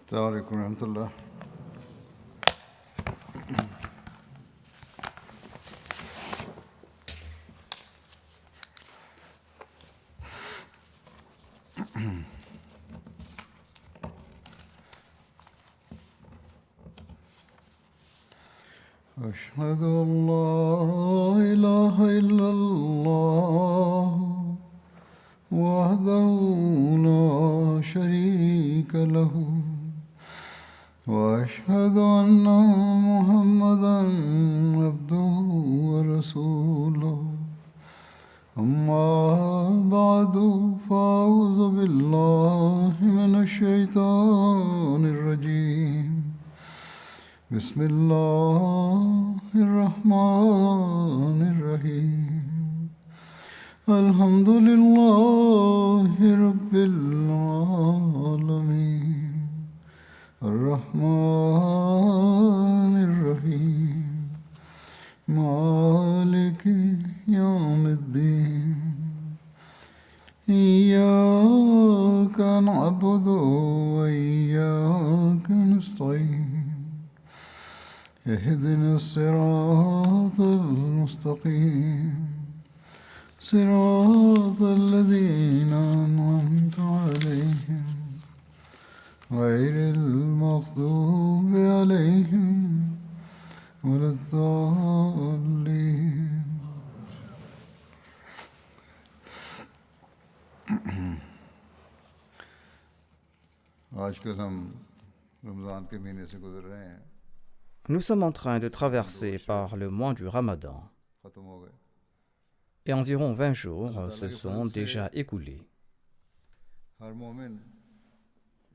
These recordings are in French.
السلام عليكم ورحمة الله. أشهد أن لا إله إلا الله وحده لا شريك له وأشهد أن محمدا عبده ورسوله أما بعد فأعوذ بالله من الشيطان الرجيم بسم الله الرحمن الرحيم الحمد لله رب العالمين الرحمن الرحيم مالك يوم الدين إياك نعبد وإياك نستعين اهدنا الصراط المستقيم صراط الذين أنعمت عليهم غير المغضوب عليهم ولا الضالين. आजकल हम रमज़ान के महीने से गुजर रहे हैं. Nous sommes en train de traverser par le mois du Ramadan खत्म हो गए. et environ 20 jours se sont déjà écoulés. हर मोमिन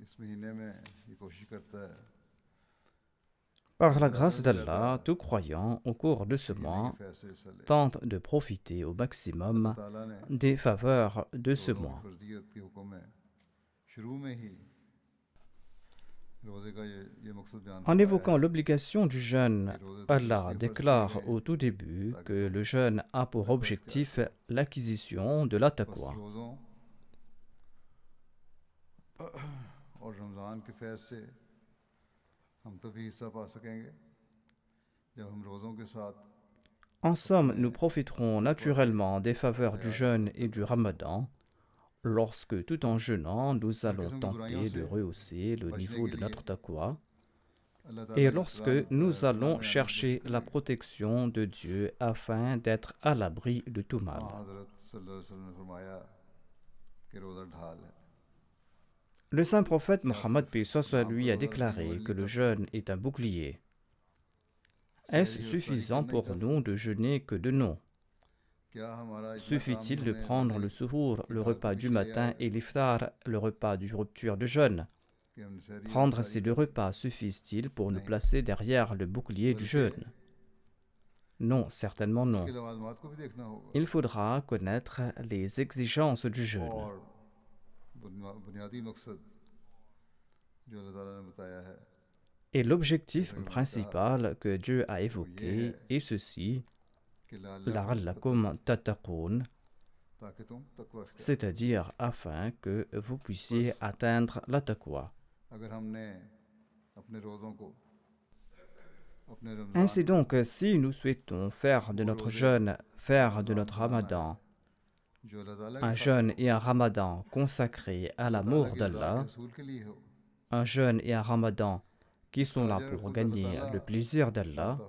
इस महीने में ये कोशिश करता है Par la grâce d'Allah, tout croyant au cours de ce mois फैसले हिस्सा ले. tente de profiter au maximum ताला ने des faveurs de ce रोज़ों mois. की फर्जियत की हुक्म है. शुरू में ही रोज़े का ये मकसद बयान En फरमाया évoquant है l'obligation du jeûne, Allah déclare au tout début que le jeûne a pour objectif l'acquisition de la बस taqwa. रोज़ों और रमज़ान के फैज़ से हम तभी हिस्सा पा सकेंगे जब हम रोज़ों के साथ En somme, nous profiterons naturellement des faveurs du jeûne et du Ramadan lorsque, tout en jeûnant, nous allons tenter de rehausser le niveau de notre taqwa अल्लाह ताला et ने lorsque nous allons chercher la protection de Dieu afin d'être à l'abri de tout mal. हज़रत सल्लल्लाहु अलैहि वसल्लम ने फरमाया कि रोज़ा ढाल है. Le saint prophète Mohammed paix soit sur lui a déclaré que le jeûne est un bouclier. Est-ce suffisant pour nous de jeûner que de nom? क्या हमारा इतना Suffit-il काम de हमें prendre le suhour, le repas du matin, et l'iftar, le repas du rupture de jeûne? कि हम सहरी Prendre ces deux repas suffisent-ils pour nous placer derrière le bouclier du jeûne? Non, certainement non. के लवाज़मात को भी देखना होगा Il faudra connaître les exigences du jeûne. और बुनियादी मकसद जो अल्लाह ताला ने बताया है Et l'objectif principal que Dieu a évoqué est ceci, कि لعلكم تتقون, ताकि तुम तकवा इख्तियार c'est-à-dire afin que vous puissiez atteindre la taqwa. अगर हमने अपने रोज़ों को अपने Ramzan Ainsi donc, si nous souhaitons faire de notre jeûne, faire de notre ramadan, जो अल्लाह ताला un jeûne et un ramadan consacrés à l'amour d'Allah, रसूल के लिए हो un jeûne et un ramadan qui sont là pour gagner le plaisir d'Allah,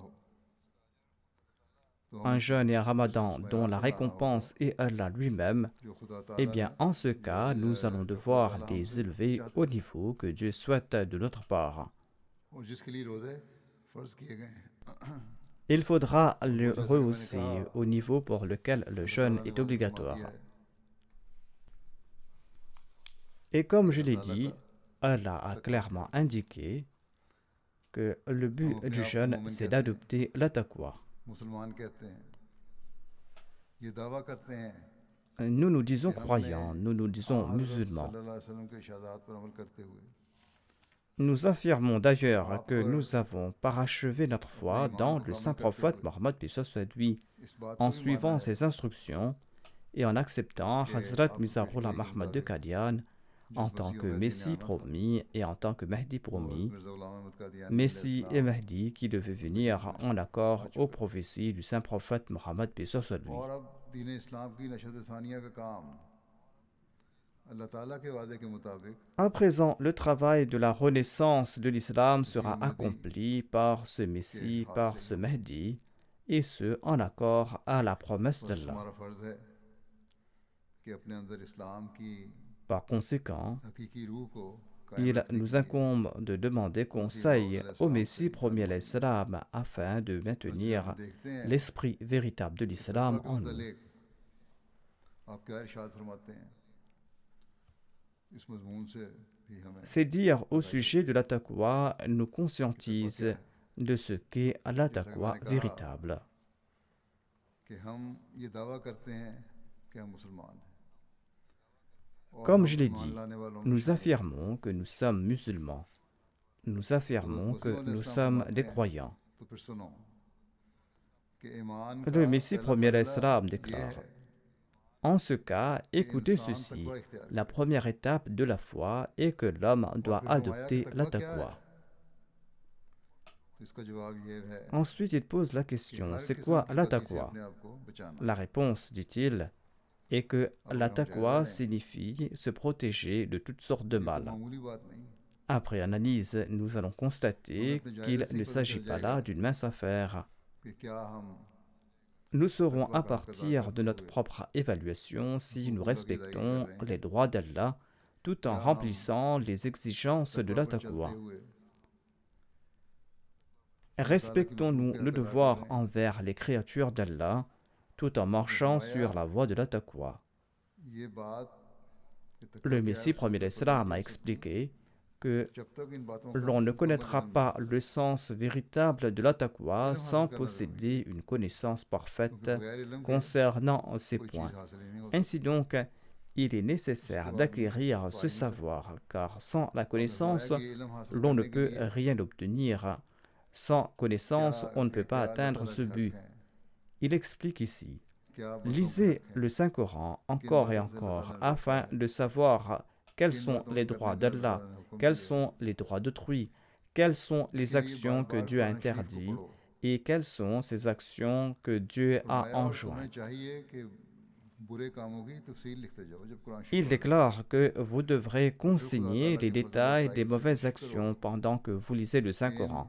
un jeûne et un ramadan dont la récompense est Allah lui-même, जो खुदा eh ताला bien, en ce cas, nous allons devoir les élever au niveau que Dieu souhaite de notre part. और जिसके लिए रोज़े फ़र्ज़ किए गए हैं Il faudra le rehausser au niveau pour lequel le jeûne est obligatoire. Et comme je l'ai dit, Allah a clairement indiqué que le but du jeûne, c'est d'adopter la taqwa. मुसलमान कहते हैं ये दावा करते हैं Nous nous disons croyants, nous nous disons musulmans. सल्लल्लाहु अलैहि वसल्लम के इरशादात पर अमल करते हुए Nous affirmons d'ailleurs que nous avons parachevé notre foi dans le saint prophète Mohammed paix soit sur lui, इस बात en को भी suivant माना है ses instructions et en acceptant Hazrat Mizarullah Ahmad de Qadian en tant que Messie promis et en tant que Mahdi promis, Mirza Ghulam Ahmad Qadiani Messie et Mahdi qui devaient venir en accord aux prophéties du saint prophète Mohammed paix soit lui. और अब दीन इस्लाम की नशद सानिया का काम अल्लाह ताला के वादे के मुताबिक À présent, le travail de la renaissance de l'islam sera accompli par ce Messie, par ce Mahdi, et ce en accord à la promesse बस d'Allah. हमारा फर्ज है कि अपने अंदर इस्लाम की Par conséquent, हकीकी रूह को कायम il रखने nous के लिए incombe de demander conseil au Messie premier l'Islam afin de हम maintenir देखते हैं l'esprit véritable de कि l'islam तकवा के en nous. मुतालिक आप क्या इरशाद फरमाते हैं इस मजमून से भी हमें Ces dires au sujet de la taqwa nous conscientisent de ce qu'est la taqwa véritable. कि हम ये दावा करते हैं कि हम मुसलमान हैं और Comme हम je l'ai ईमान dit, लाने वालों में nous शामिल हैं। affirmons que nous sommes musulmans. Nous affirmons que nous sommes des croyants. तो फिर सुनो कि ईमान Le का Messie पहला premier मरहला l'Islam ये déclare: है En ce cas, कि écoutez इंसान ceci. तकवा इख्तियार La करे। première étape de la foi est que l'homme और doit फिर फरमाया कि adopter la तकवा क्या है taqwa. तो इसका जवाब ये है Ensuite, il pose la कि question, हर c'est किस्म quoi की la बदी से taqwa? अपने आप को बचाना La réponse, dit-il, est que अब la अगर हम जायजा taqwa लें signifie se protéger de toutes sortes de ये तो mal. मामूली बात नहीं Après analyse, nous allons constater qu'il ne s'agit pas là d'une mince affaire. कि क्या हम Nous saurons à partir de notre propre évaluation si nous respectons les droits d'Allah tout en remplissant les exigences de la तकवा पर चलते taqwa. हुए Respectons-nous le devoir envers les créatures d'Allah tout en marchant sur la voie de la taqwa. ये बात कि तकवा Le क्या है, Messie उसको premier ऊपर l'Islam नहीं a चल सकती। expliqué que जब तक इन बातों का l'on ne मुकम्मल connaîtra इल्म pas नहीं le sens véritable de la taqwa इल्म sans हासिल करना जरूरी है posséder une connaissance parfaite क्योंकि बगैर इल्म के concernant ces कोई चीज़ points. हासिल ही नहीं हो सकती Ainsi donc, il est nécessaire बाद d'acquérir तो ce आ ही नहीं सकता savoir, car sans la आपने फरमाया connaissance, कि ये इल्म हासिल l'on ne करने के peut लिए rien obtenir. Sans connaissance, on ne peut pas क्या अल्लाह atteindre ताला ce के हक but. हैं Il explique ici: क्या बंदों के lisez हक हैं le Saint-Coran encore et बातों से अल्लाह encore ताला ने रोका afin है de savoir quels किन sont बातों les को droits करने का अल्लाह d'Allah, ताला ने हुक्म quels दिया है sont les droits d'autrui, quelles sont les इसके लिए actions que बार-बार Dieu a कुरान शरीफ को interdites पढ़ो et quelles sont ces actions que Dieu a फरमाया और enjointes. तुम्हें चाहिए कि बुरे कामों की तफसील लिखते जाओ जब कुरान शरीफ Il पढ़ते हो déclare que vous devrez फिर खुदा consigner ताला les की फजल détails des अतायत से mauvaises कोशिश करो actions pendant que vous lisez le कि इन Saint-Coran.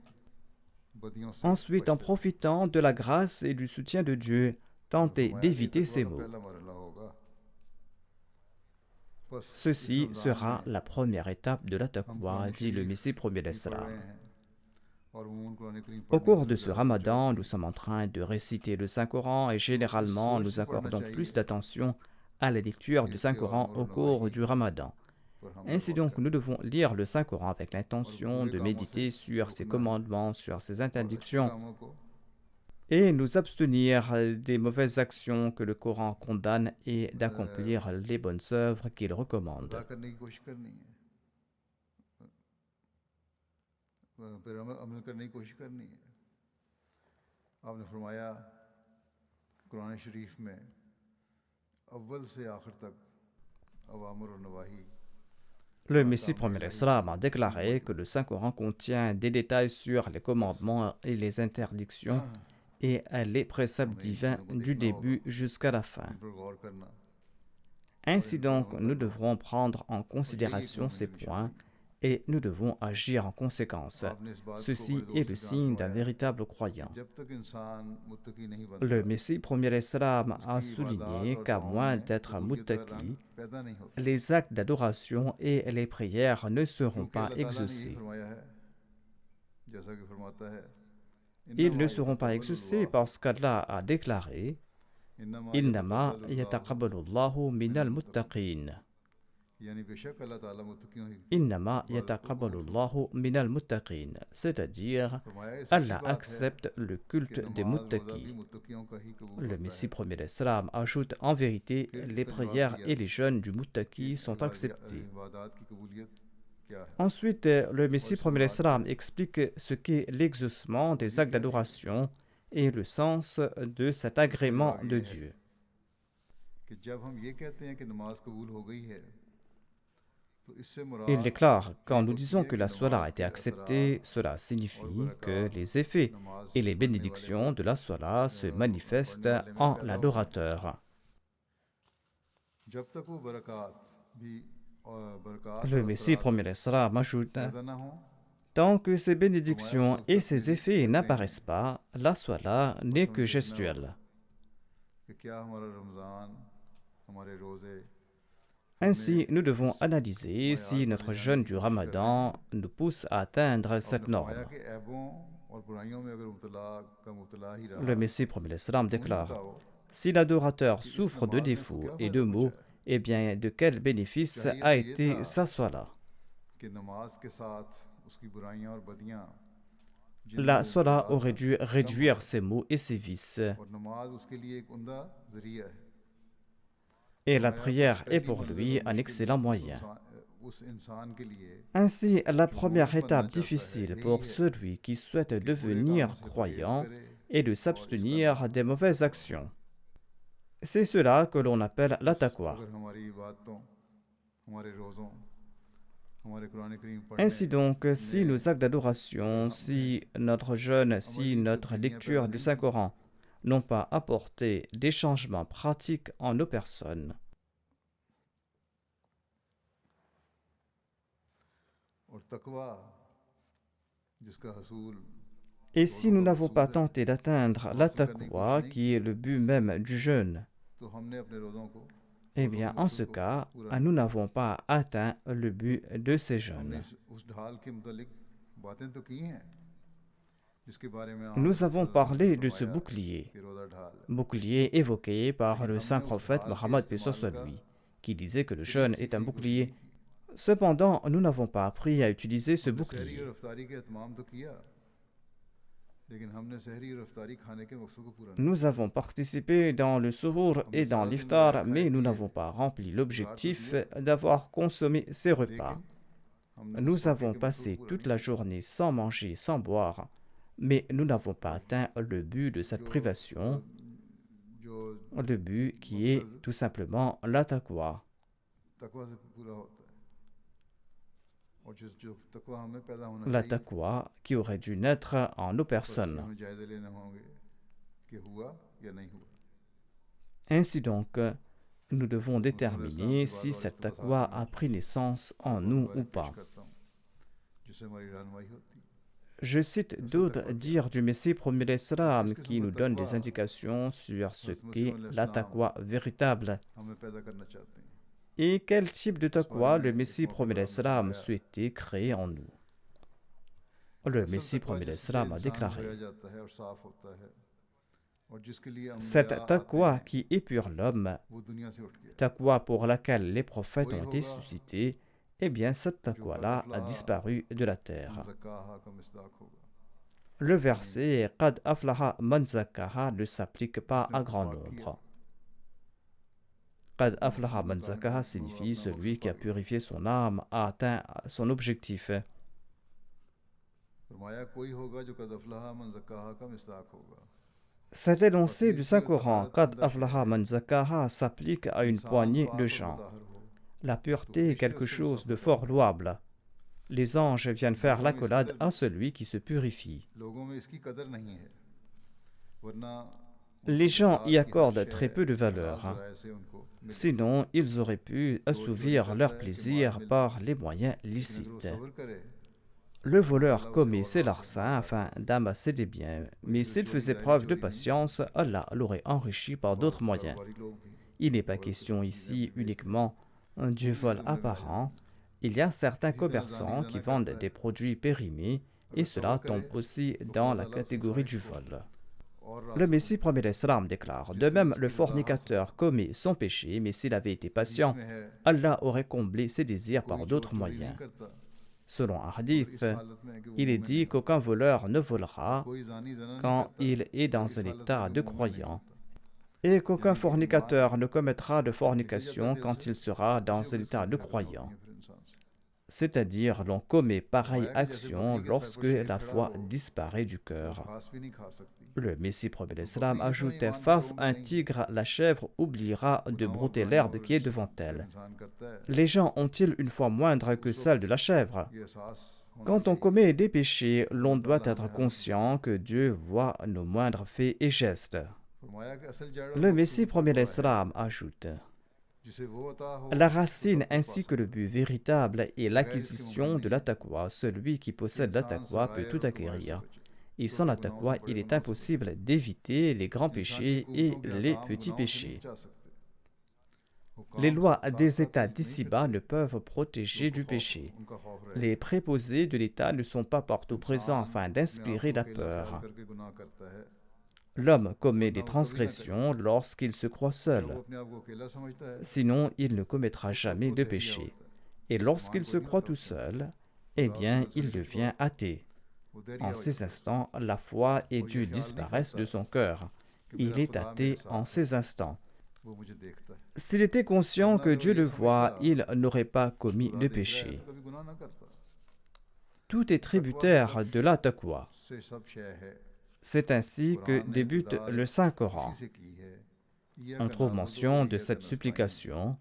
बदियों से Ensuite, en बचते रहो profitant de la grâce et du soutien de Dieu, और tentez फरमाया कि ये d'éviter तकवा ces का mots. पहला मरहला होगा बस इस Ceci रमजान sera में la première étape de la हम taqwa, कुरान dit le शरीफ Messie premier भी पढ़ l'Islam. रहे हैं और उमूमन कुरान करीम Au पढ़ने की cours de तरफ ce ज़्यादा ramadan, तवज्जो nous होती sommes है en train de réciter le Saint-Coran et तो इस généralement सोच nous से पढ़ना accordons चाहिए plus d'attention à la lecture कि du इसके Saint-Coran अवामिर au और cours नवाही du ramadan. पर हम Ainsi गौर donc, करें nous devons lire le Saint-Coran avec और l'intention बुरे de कामों से méditer sur ses रुकना commandements, sur ses और अच्छे interdictions कामों को et nous abstenir des mauvaises actions que le Coran condamne et d'accomplir les bonnes œuvres qu'il अदा recommande. करने की कोशिश करनी है फिर अमल करने की कोशिश करनी है आपने फरमाया कुरान शरीफ में अव्वल से आखिर तक अवामर और नवाही Le Messie premier l'Islam a déclaré que le Saint-Coran contient des détails sur les commandements et les interdictions et les préceptes divins du début jusqu'à la fin. इन पर गौर करना Ainsi donc, nous devrons prendre en considération ces points et nous devons agir en conséquence. आपने इस बात को Ceci बड़े est जोर le से signe जान d'un फरमाया véritable croyant. जब तक इंसान मुत्तकी नहीं Le बनता Messie premier l'Islam a उसकी इबादत souligné और qu'à दुआओं moins में d'être कबूलियत का muttaqi, रंग पैदा नहीं होता les actes d'adoration et les prières ne seront क्योंकि pas अल्लाह ताला ने यही exaucés. फरमाया है जैसा कि फरमाता है Ils ne seront pas exaucés parce qu'Allah a déclaré Innama yataqabbalu Allahu minal muttaqin. यानी बेशक अल्लाह ताला मुत्तकियों ही Innama yataqabbalu Allahu minal muttaqin. C'est-à-dire, फरमाया ये सच्ची Allah बात है accepte le कि culte des नमाज रोज़ा भी muttaqis. मुत्तकियों का ही कबूल Le होता Messie है premier l'Islam ajoute en vérité, les prières et les jeûnes du muttaqi sont अल्लाह की acceptés. इबादत की कबूलियत क्या है Ensuite, le Messie premier l'Islam explique ce qu'est l'exaucement des actes d'adoration et le sens de cet agrément de Dieu. कि जब हम ये कहते हैं कि नमाज कबूल हो गई है तो इससे Il मुराद déclare, quand ये nous होती disons है que कि la Salah नमाज a été के acceptée, असरात cela और signifie que बरक़ात les effets नमाज et les पढ़ने वाले को bénédictions de la Salah se पढ़ने manifestent वाले में en पैदा होगा l'adorateur. जब तक वो बरक़ात भी और बरक़ात Le और Messie असरात premier salam ajoute, पैदा ना हो tant que ces फरमाया उस bénédictions वक्त et तक ces मेरी effets उम्मतें n'apparaissent pas, la Salah बस n'est que हमें देखना होगा gestuelle. कि क्या हमारा रमज़ान हमारे रोज़े हमें Ainsi, nous इस devons analyser मयार si पर notre ले जाने jeûne की du कोशिश कर रहे हैं Ramadan nous pousse à atteindre आपने cette फरमाया norme. कि ऐबों और बुराइयों में अगर मुबतला ही Le रहा Messie premier salam तो तुम ही déclare, बताओ si l'adorateur कि इस souffre de नमाज ने उसको défauts क्या et फ़ायदा de maux, पहुंचाया eh bien, de quel bénéfice चाहिए a तो ये था été sa Salah? कि नमाज के साथ उसकी बुराइयां और बदियां जिनमें La वो मुबतला Salah aurait था dû कम हो réduire जाए ses maux et ses vices, और नमाज उसके लिए एक उम्दा जरिया है et la फरमाया बस prière est पहली pour मंजिल lui और un मुश्किल excellent moyen. उस इंसान के लिए Ainsi, la जो मोमिन première बनना étape चाहता है difficile यही pour है celui qui souhaite कि बुरे कामों devenir से परहेज croyant करे est de और इसका नाम s'abstenir des mauvaises तकवा actions. C'est cela que l'on appelle la बस taqwa. अगर हमारी इबादतों हमारे रोज़ों हमारे कुरान करीम पढ़ने Ainsi donc, si ने nos actes अगर d'adoration, हमने si notre jeûne, si अमली notre तब्दीलियां पैदा lecture du नहीं की Saint-Coran n'ont pas apporté des changements pratiques en nos personnes, और तकवा जिसका हसूल et si रोज़ों nous का n'avons pas मकसूद है tenté d'atteindre को la हासिल करने की कोशिश taqwa, नहीं qui est की le but même du jeûne, तो हमने अपने रोज़ों को eh रोज़ों के bien, en ce मकसूद को cas, पूरा नहीं nous किया n'avons pas atteint le but de ces हमने jeûnes. उस ढाल के मुतालिक बातें तो की हैं जिसके बारे में आप Nous avons सल्लल्लाहु अलैहि parlé वसल्लम de ने ce फरमाया bouclier, कि रोज़ा ढाल है bouclier évoqué par लेकिन le हमने saint उस prophète ढाल के Mohammed paix इस्तेमाल soit का lui, qui disait que le तरीक़ jeûne est un सीखने की कोशिश नहीं bouclier. की Cependant, nous n'avons pas appris à utiliser ce हमने सहरी और bouclier. अफ्तारी के एहतमाम तो किया लेकिन हमने सहरी और अफ्तारी खाने के मकसद को पूरा नहीं Nous avons participé dans le suhour किया हमने et dans सारा दिन वगैरह l'iftar, खाए mais nous पिए n'avons pas rempli इजहार तो l'objectif किया d'avoir consommé ces repas. लेकिन हमने उस Nous वाक़े avons के मकसद passé पूरा toute नहीं la किया journée sans manger, sans boire, mais nous n'avons pas atteint le but de cette जो privation, जो le but qui est मकसद tout simplement la taqwa. तकवा से पूरा होता है और जो तकवा हमें पैदा होना La चाहिए taqwa qui aurait dû naître en nos बस ये personnes. हमें जायज़े लेने होंगे कि हुआ या नहीं हुआ Ainsi donc, nous devons मसीह इस्लाम déterminer की बात si और cette इक़्तिबासात taqwa में a pris naissance एक en और nous रिवायत ou पेश pas. करता हूँ जिससे हमारी रहनुमाई होती है Je cite असल d'autres तकवा क्या dires du Messie premier है l'Islam जिस किस्म qui का nous donnent तकवा des indications sur ce हज़रत qu'est मसीह la इस्लाम taqwa véritable हमें पैदा करना चाहते हैं et quel type de इस बारे taqwa le में इस Messie मौके premier पर हमने l'Islam फरमाया souhaitait créer en nous. Le असल Messie तकवा premier जिससे l'Islam a इंसान धोया déclaré, जाता है और साफ होता है और जिसके लिए अम्बिया cette आते taqwa हैं qui épure l'homme, वो दुनिया से उठ गया taqwa pour laquelle les prophètes वही ont été होगा suscités, eh bien cette जो taqwa-là a कद disparu de la अफलाह terre. मन ज़क्काहा का मिसदाक होगा Le यानी verset Qad aflaha man zakkaha ne s'applique pas जिसने à उसको grand पाक किया nombre. Qad तो aflaha मकसूद man मुकाम zakkaha को signifie अपना celui मकसूद qui पा a गया purifié son âme a atteint son objectif. फरमाया कोई होगा जो कद अफलाह मन ज़क्काहा का मिसदाक होगा Cet énoncé du पकीज़गी और Saint-Coran, तहारत Qad अंदर क्या aflaha है man zakkaha, s'applique à une इंसान poignée पाक de और gens. मुताहर हो La तो pureté est फरिश्ते quelque उससे chose de मुसाफा fort करेंगे louable. Les anges viennent faire लोगों में इस l'accolade कदर à celui qui se purifie. लोगों में इसकी कदर नहीं है वरना Les उनको gens y ज़कात की हर accordent शय très peu de हलाल valeur. ज़राए से उनको मिलेगी Sinon, ils auraient pu चोर चोरी assouvir leur करता है कि माल plaisir मिले par les moyens लेकिन अगर वो licites. सब्र करे Le तो voleur अल्लाह उसे commet और ses वासिअ larcins माल afin अता करेगा d'amasser des biens, कोई mais सिर्फ s'il चोरी faisait ज़ाहिरी preuve de चोरी नहीं patience, Allah l'aurait enrichi par बहुत d'autres moyens. कारोबारी लोग भी Il n'est pas बहुत question कुछ चीज़ें ici अपनी बेचते हैं uniquement du वो भी vol जुमले में आ apparent. जाते हैं Il y a certains इसी तरह जानी commerçants qui जना vendent करता des है produits périmés et अगर सब्र cela करे tombe aussi तो dans खुदा la ताला उसकी catégorie du ख्वाहिश को vol. और Le रास Messie फरमाएगा premier l'Islam déclare, de जिसमें même le उसकी रज़ा हासिल fornicateur commet son péché, mais s'il avait été patient, जिसमें है Allah aurait comblé ses désirs par कोई चोर d'autres चोरी नहीं moyens. करता Selon un और hadith, इस हालत में है कि वो il est मोमिन dit नहीं qu'aucun voleur ne और volera कोई जानी जना नहीं quand करता il est और dans इस un हालत में état है de कि मोमिन नहीं croyant, होता et qu'aucun यानी कि ईमान fornicateur ne commettra de निकल जाता है fornication दिल quand से il sera इसी dans un वजह से état de नफरतें होती croyant. हैं फिर इंसान से c'est-à-dire l'on commet pareille action lorsque la foi disparaît du cœur. Le Messie prophète l'Islam ajoute: face à un tigre, la chèvre oubliera de brouter l'herbe qui est devant elle. Les gens ont-ils une foi moindre que celle de la chèvre? Quand on commet des péchés, l'on doit être conscient que Dieu voit nos moindres faits et gestes. Le Messie prophète l'Islam ajoute: la racine ainsi que le but véritable est l'acquisition de la taqwa. Celui qui possède la taqwa peut tout acquérir. Et sans la taqwa, il est impossible d'éviter les grands péchés et les petits péchés. Les lois des États d'ici-bas ne peuvent protéger du péché. Les préposés de l'État ne sont pas partout présents afin d'inspirer la peur. L'homme commet des transgressions lorsqu'il se croit seul. Sinon, il ne commettra jamais de péché. Et lorsqu'il se croit tout seul, eh bien, il devient athée. En ces instants, la foi et Dieu disparaissent de son cœur. Il est athée en ces instants. S'il était conscient que Dieu le voit, il n'aurait pas commis de péché. Tout est tributaire de la taqwa. C'est ainsi que débute le Saint-Coran. On trouve mention de cette supplication: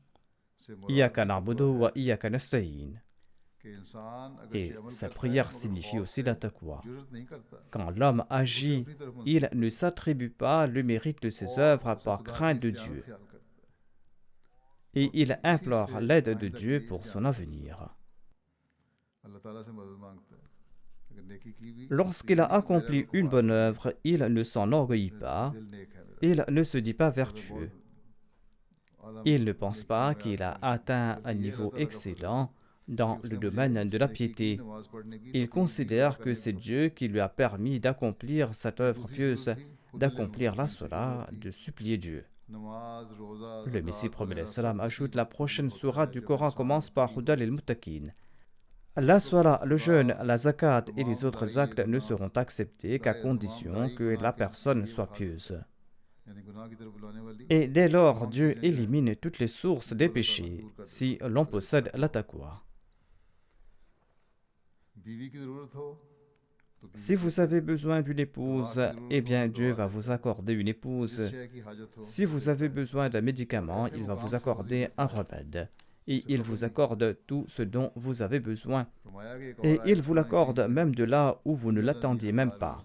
Iyyaka na'budu wa iyyaka nasta'in. Et cette prière signifie aussi la taqwa. Quand l'homme agit, il ne s'attribue pas le mérite de ses œuvres par crainte de Dieu. Et il implore l'aide de Dieu pour son avenir. Lorsqu'il a accompli une bonne œuvre, il ne s'enorgueillit pas, il ne se dit pas vertueux. Il ne pense pas qu'il a atteint un niveau excellent dans le domaine de la piété. Il considère que c'est Dieu qui lui a permis d'accomplir cette œuvre pieuse, d'accomplir la salat, de supplier Dieu. Le Messie prophète l'Islam ajoute: la prochaine sourate du Coran commence par Hudal el-Muttaqin. La salat, le jeûne, la zakat et les autres actes ne seront acceptés qu'à condition que la personne soit pieuse. Et dès lors, Dieu élimine toutes les sources des péchés si l'on possède la taqwa. Si vous avez besoin d'une épouse, eh bien Dieu va vous accorder une épouse. Si vous avez besoin d'un médicament, il va vous accorder un remède. Et il vous accorde tout ce dont vous avez besoin. Et il vous l'accorde même de là où vous ne l'attendiez même pas.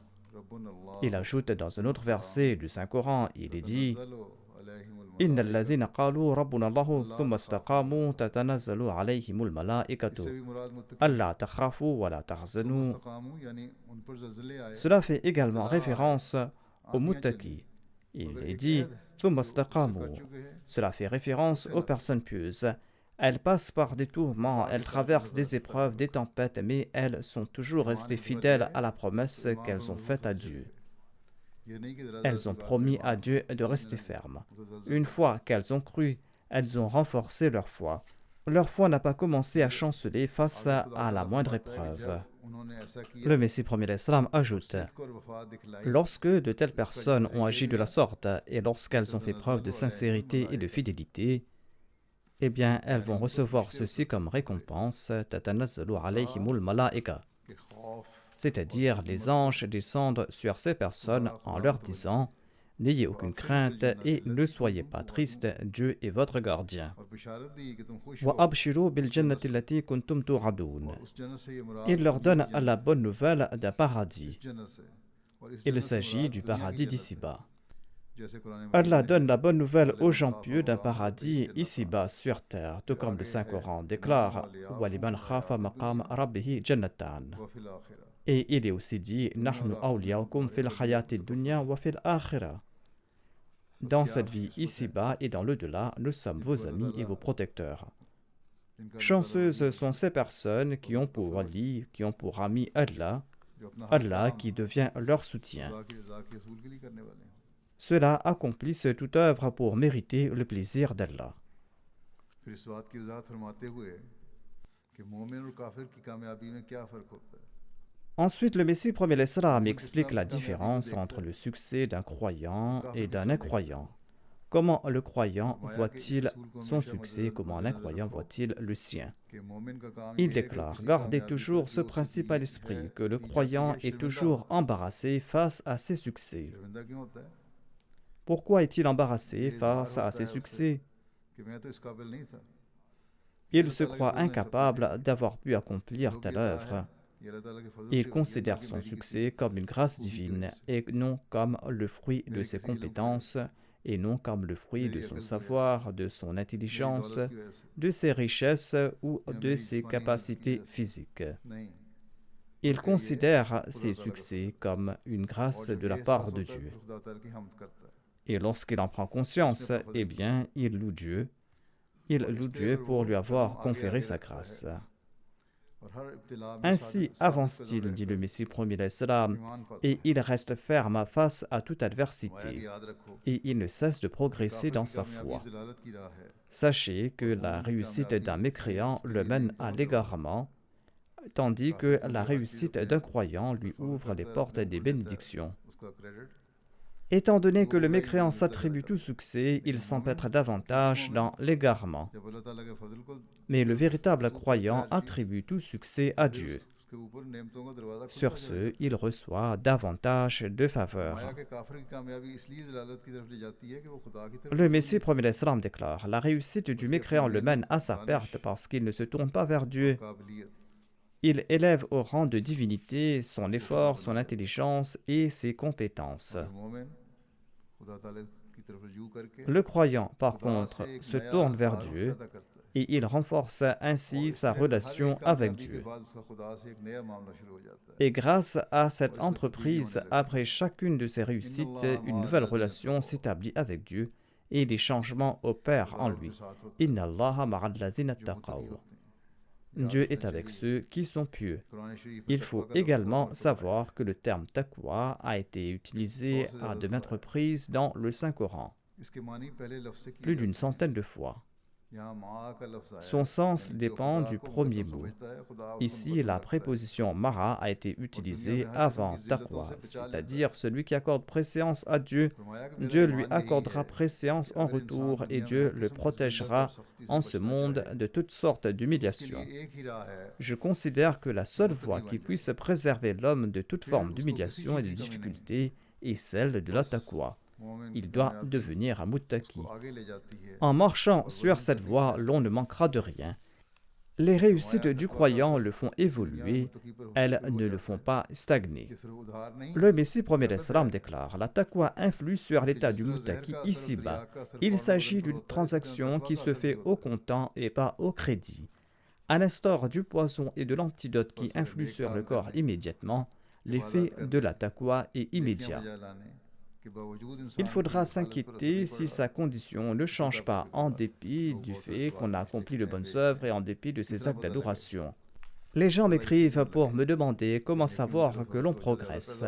Il ajoute dans un autre verset du Saint-Coran, il est dit: Inna alladhina qalu rabbuna Allahu thumma istaqamu tatanazzalu alayhimul malaikatu alla takhafu wa la tahzanu. Cela fait également référence aux muttaqis. Il est dit thumma istaqamu. Cela fait référence aux personnes pieuses. Elles passent par des tourments, elles traversent des épreuves, des tempêtes, mais elles sont toujours restées fidèles à la promesse qu'elles ont faite à Dieu. Elles ont promis à Dieu de rester fermes. Une fois qu'elles ont cru, elles ont renforcé leur foi. Leur foi n'a pas commencé à chanceler face à la moindre épreuve. Le Messie prophète l'Islam ajoute: lorsque de telles personnes ont agi de la sorte et lorsqu'elles ont fait preuve de sincérité et de fidélité, eh bien, elles vont recevoir ceci comme récompense, tatanazzalu alayhimul malaika. C'est-à-dire, les anges descendent sur ces personnes en leur disant: n'ayez aucune crainte et ne soyez pas tristes, Dieu est votre gardien. Wa abshiru bil jannati allati kuntum tu'adun. Il leur donne la bonne nouvelle d'un paradis. Il s'agit du paradis d'ici-bas. Allah donne la bonne nouvelle aux gens pieux d'un paradis ici-bas sur terre, tout comme le Saint-Coran déclare: Waliman khafa maqam rabbihi jannatan. Et il est aussi dit: Nahnu awliyaukum fil hayati dunya wa fil akhirah. Dans cette vie ici-bas et dans l'au-delà, nous sommes vos amis et vos protecteurs. Chanceuses sont ces personnes qui ont pour wali, qui ont pour ami Allah, Allah qui devient leur soutien. Ceux-là accomplissent toute œuvre pour mériter le plaisir d'Allah. Ensuite, le Messie prophète l'Islam explique la différence entre le succès d'un croyant et d'un incroyant. Comment le croyant voit-il son succès? Comment l'incroyant voit-il le sien? Il déclare: gardez toujours ce principe à l'esprit, que le croyant est toujours embarrassé face à ses succès. Pourquoi est-il embarrassé face à ses succès? Il se croit incapable d'avoir pu accomplir telle œuvre. Il considère son succès comme une grâce divine et non comme le fruit de ses compétences et non comme le fruit de son savoir, de son intelligence, de ses richesses ou de ses capacités physiques. Il considère ses succès comme une grâce de la part de Dieu. Et lorsqu'il en prend conscience, eh bien, il loue Dieu. Il loue Dieu pour lui avoir conféré sa grâce. Ainsi avance-t-il, dit le Messie premier l'Islam, et il reste ferme face à toute adversité, et il ne cesse de progresser dans sa foi. Sachez que la réussite d'un mécréant le mène à l'égarement, tandis que la réussite d'un croyant lui ouvre les portes des bénédictions. Étant donné que le mécréant s'attribue tout succès, il s'empêtre davantage dans l'égarement. Mais le véritable croyant attribue tout succès à Dieu. Sur ce, il reçoit davantage de faveurs. Le Messie premier l'Islam déclare: la réussite du mécréant le mène à sa perte parce qu'il ne se tourne pas vers Dieu. Il élève au rang de divinité son effort, son intelligence et ses compétences. Le croyant, par contre, se tourne vers Dieu et il renforce ainsi sa relation avec Dieu. Et grâce à cette entreprise, après chacune de ses réussites, une nouvelle relation s'établit avec Dieu et des changements opèrent en lui. Inna Allaha ma'alladhina taqaw. Dieu est avec ceux qui sont pieux. Il faut également savoir que le terme taqwa a été utilisé à de maintes reprises dans le Saint-Coran, plus d'une centaine de fois. Son sens dépend du premier mot. Ici, la préposition mara a été utilisée avant taqwa, c'est-à-dire celui qui accorde préséance à Dieu. Dieu lui accordera préséance en retour et Dieu le protégera en ce monde de toutes sortes d'humiliations. Je considère que la seule voie qui puisse préserver l'homme de toute forme d'humiliation et de difficulté est celle de la taqwa. Il doit devenir un muttaqi. En marchant sur cette voie, l'on ne manquera de rien. Les réussites du croyant le font évoluer, elles ne le font pas stagner. Le Messie premier l'Islam déclare: la taqwa influe sur l'état du muttaqi ici-bas. Il s'agit d'une transaction qui se fait au comptant et pas au crédit. À l'instar du poison et de l'antidote qui influent sur le corps immédiatement, l'effet de la taqwa est immédiat. Il faudra s'inquiéter si sa condition ne change pas en dépit du fait qu'on a accompli de bonnes œuvres et en dépit de ses actes d'adoration. Les gens m'écrivent pour me demander comment savoir que l'on progresse.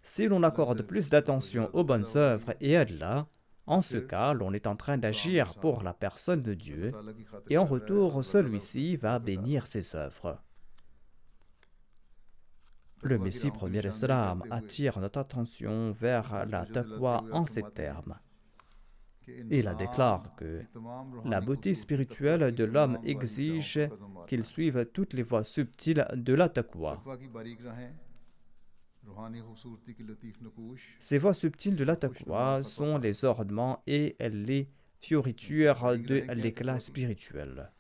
Si l'on accorde plus d'attention aux bonnes œuvres et à Allah, en ce cas, l'on est en train d'agir pour la personne de Dieu et en retour, celui-ci va bénir ses œuvres. Le Messie premier l'Islam attire notre attention vers la taqwa en ces termes. Il déclare que la beauté spirituelle de l'homme exige qu'il suive toutes les voies subtiles de la taqwa. Ces voies subtiles de la taqwa sont les ornements et les fioritures de l'éclat spirituel.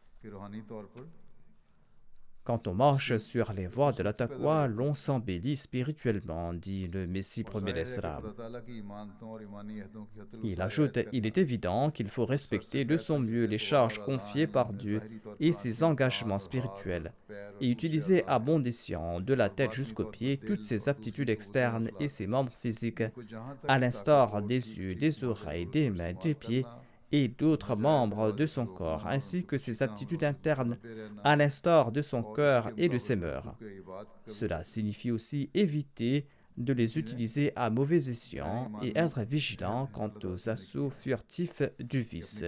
Quand on marche sur les voies de la taqwa, l'on s'embellit spirituellement, dit le Messie premier l'Islam. Il ajoute: il est évident qu'il faut respecter de son mieux les charges confiées par Dieu et ses engagements spirituels, et utiliser à bon escient, de la tête jusqu'aux pieds, toutes ses aptitudes externes et ses membres physiques, à l'instar des yeux, des oreilles, des mains, des pieds, et d'autres membres de son corps, ainsi que ses aptitudes internes, à l'instar de son cœur et de ses mœurs. Cela signifie aussi éviter de les utiliser à mauvais escient et être vigilant quant aux assauts furtifs du vice.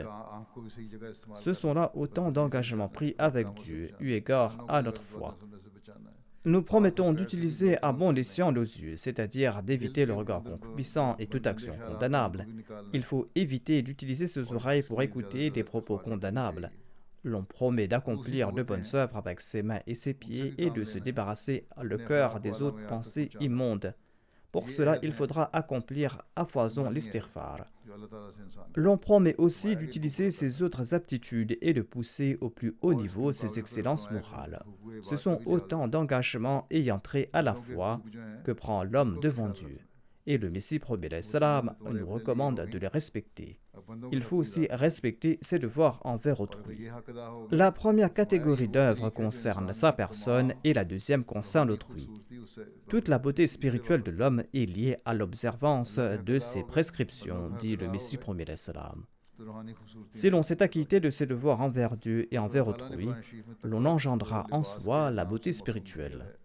Ce sont là autant d'engagements pris avec Dieu, eu égard à notre foi. Nous promettons d'utiliser à bon escient nos yeux, c'est-à-dire d'éviter le regard concupiscent et toute action condamnable. Il faut éviter d'utiliser ses oreilles pour écouter des propos condamnables. L'on promet d'accomplir de bonnes œuvres avec ses mains et ses pieds et de se débarrasser le cœur des autres pensées immondes. Pour cela, il faudra accomplir à foison l'istighfar. L'on promet aussi d'utiliser ses autres aptitudes et de pousser au plus haut niveau ses excellences morales. Ce sont autant d'engagements ayant trait à la foi que prend l'homme devant Dieu. Et le Messie prophète salam nous recommande de les respecter. Il faut aussi respecter ses devoirs envers autrui. La première catégorie d'œuvres concerne sa personne et la deuxième concerne autrui. Toute la beauté spirituelle de l'homme est liée à l'observance de ses prescriptions, dit le Messie prophète salam. Si l'on s'est acquitté de ses devoirs envers Dieu et envers autrui, l'on engendra en soi la beauté spirituelle.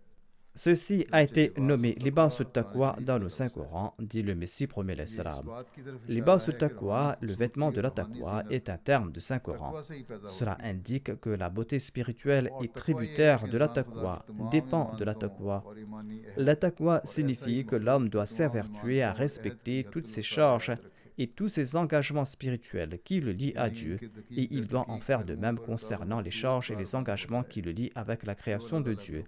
Ceci a été nommé libas ut-taqwa dans le Saint-Coran, dit le Messie prophète salam. Libas ut-taqwa, le vêtement de la taqwa, est un terme de Saint-Coran. Cela indique que la beauté spirituelle est tributaire de la taqwa, dépend de la taqwa. La taqwa signifie que l'homme doit s'évertuer à respecter toutes ses charges et tous ses engagements spirituels qui le lient à Dieu, et il doit en faire de même concernant les charges et les engagements qui le lient avec la création de Dieu.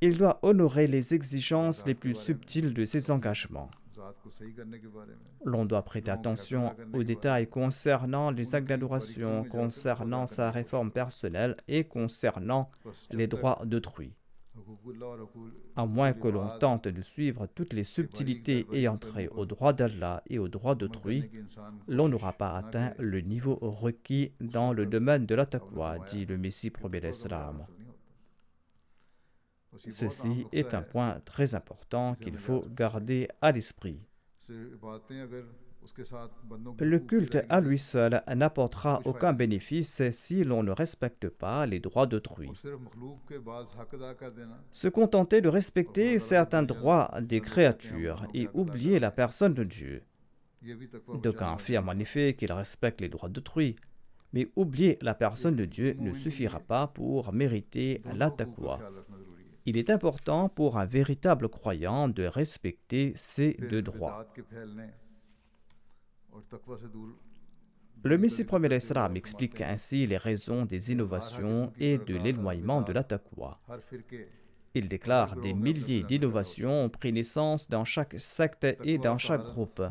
Il doit honorer les exigences les plus subtiles de ses engagements. L'on doit prêter attention aux détails concernant les actes d'adoration, concernant sa réforme personnelle et concernant les droits d'autrui. À moins que l'on tente de suivre toutes les subtilités ayant trait aux droits d'Allah et aux droits d'autrui, l'on n'aura pas atteint le niveau requis dans le domaine de la taqwa, dit le Messie prophète salam. Ceci est un point très important qu'il faut garder à l'esprit. Le culte à lui seul n'apportera aucun bénéfice si l'on ne respecte pas les droits d'autrui. Se contenter de respecter certains droits des créatures et oublier la personne de Dieu. D'aucuns affirment en effet qu'ils respectent les droits d'autrui, mais oublier la personne de Dieu ne suffira pas pour mériter la taqwa. Il est important pour un véritable croyant de respecter ces deux droits. Le Messie prophète salam explique ainsi les raisons des innovations et de l'éloignement de la taqwa. Il déclare des milliers d'innovations ont pris naissance dans chaque secte et dans chaque groupe.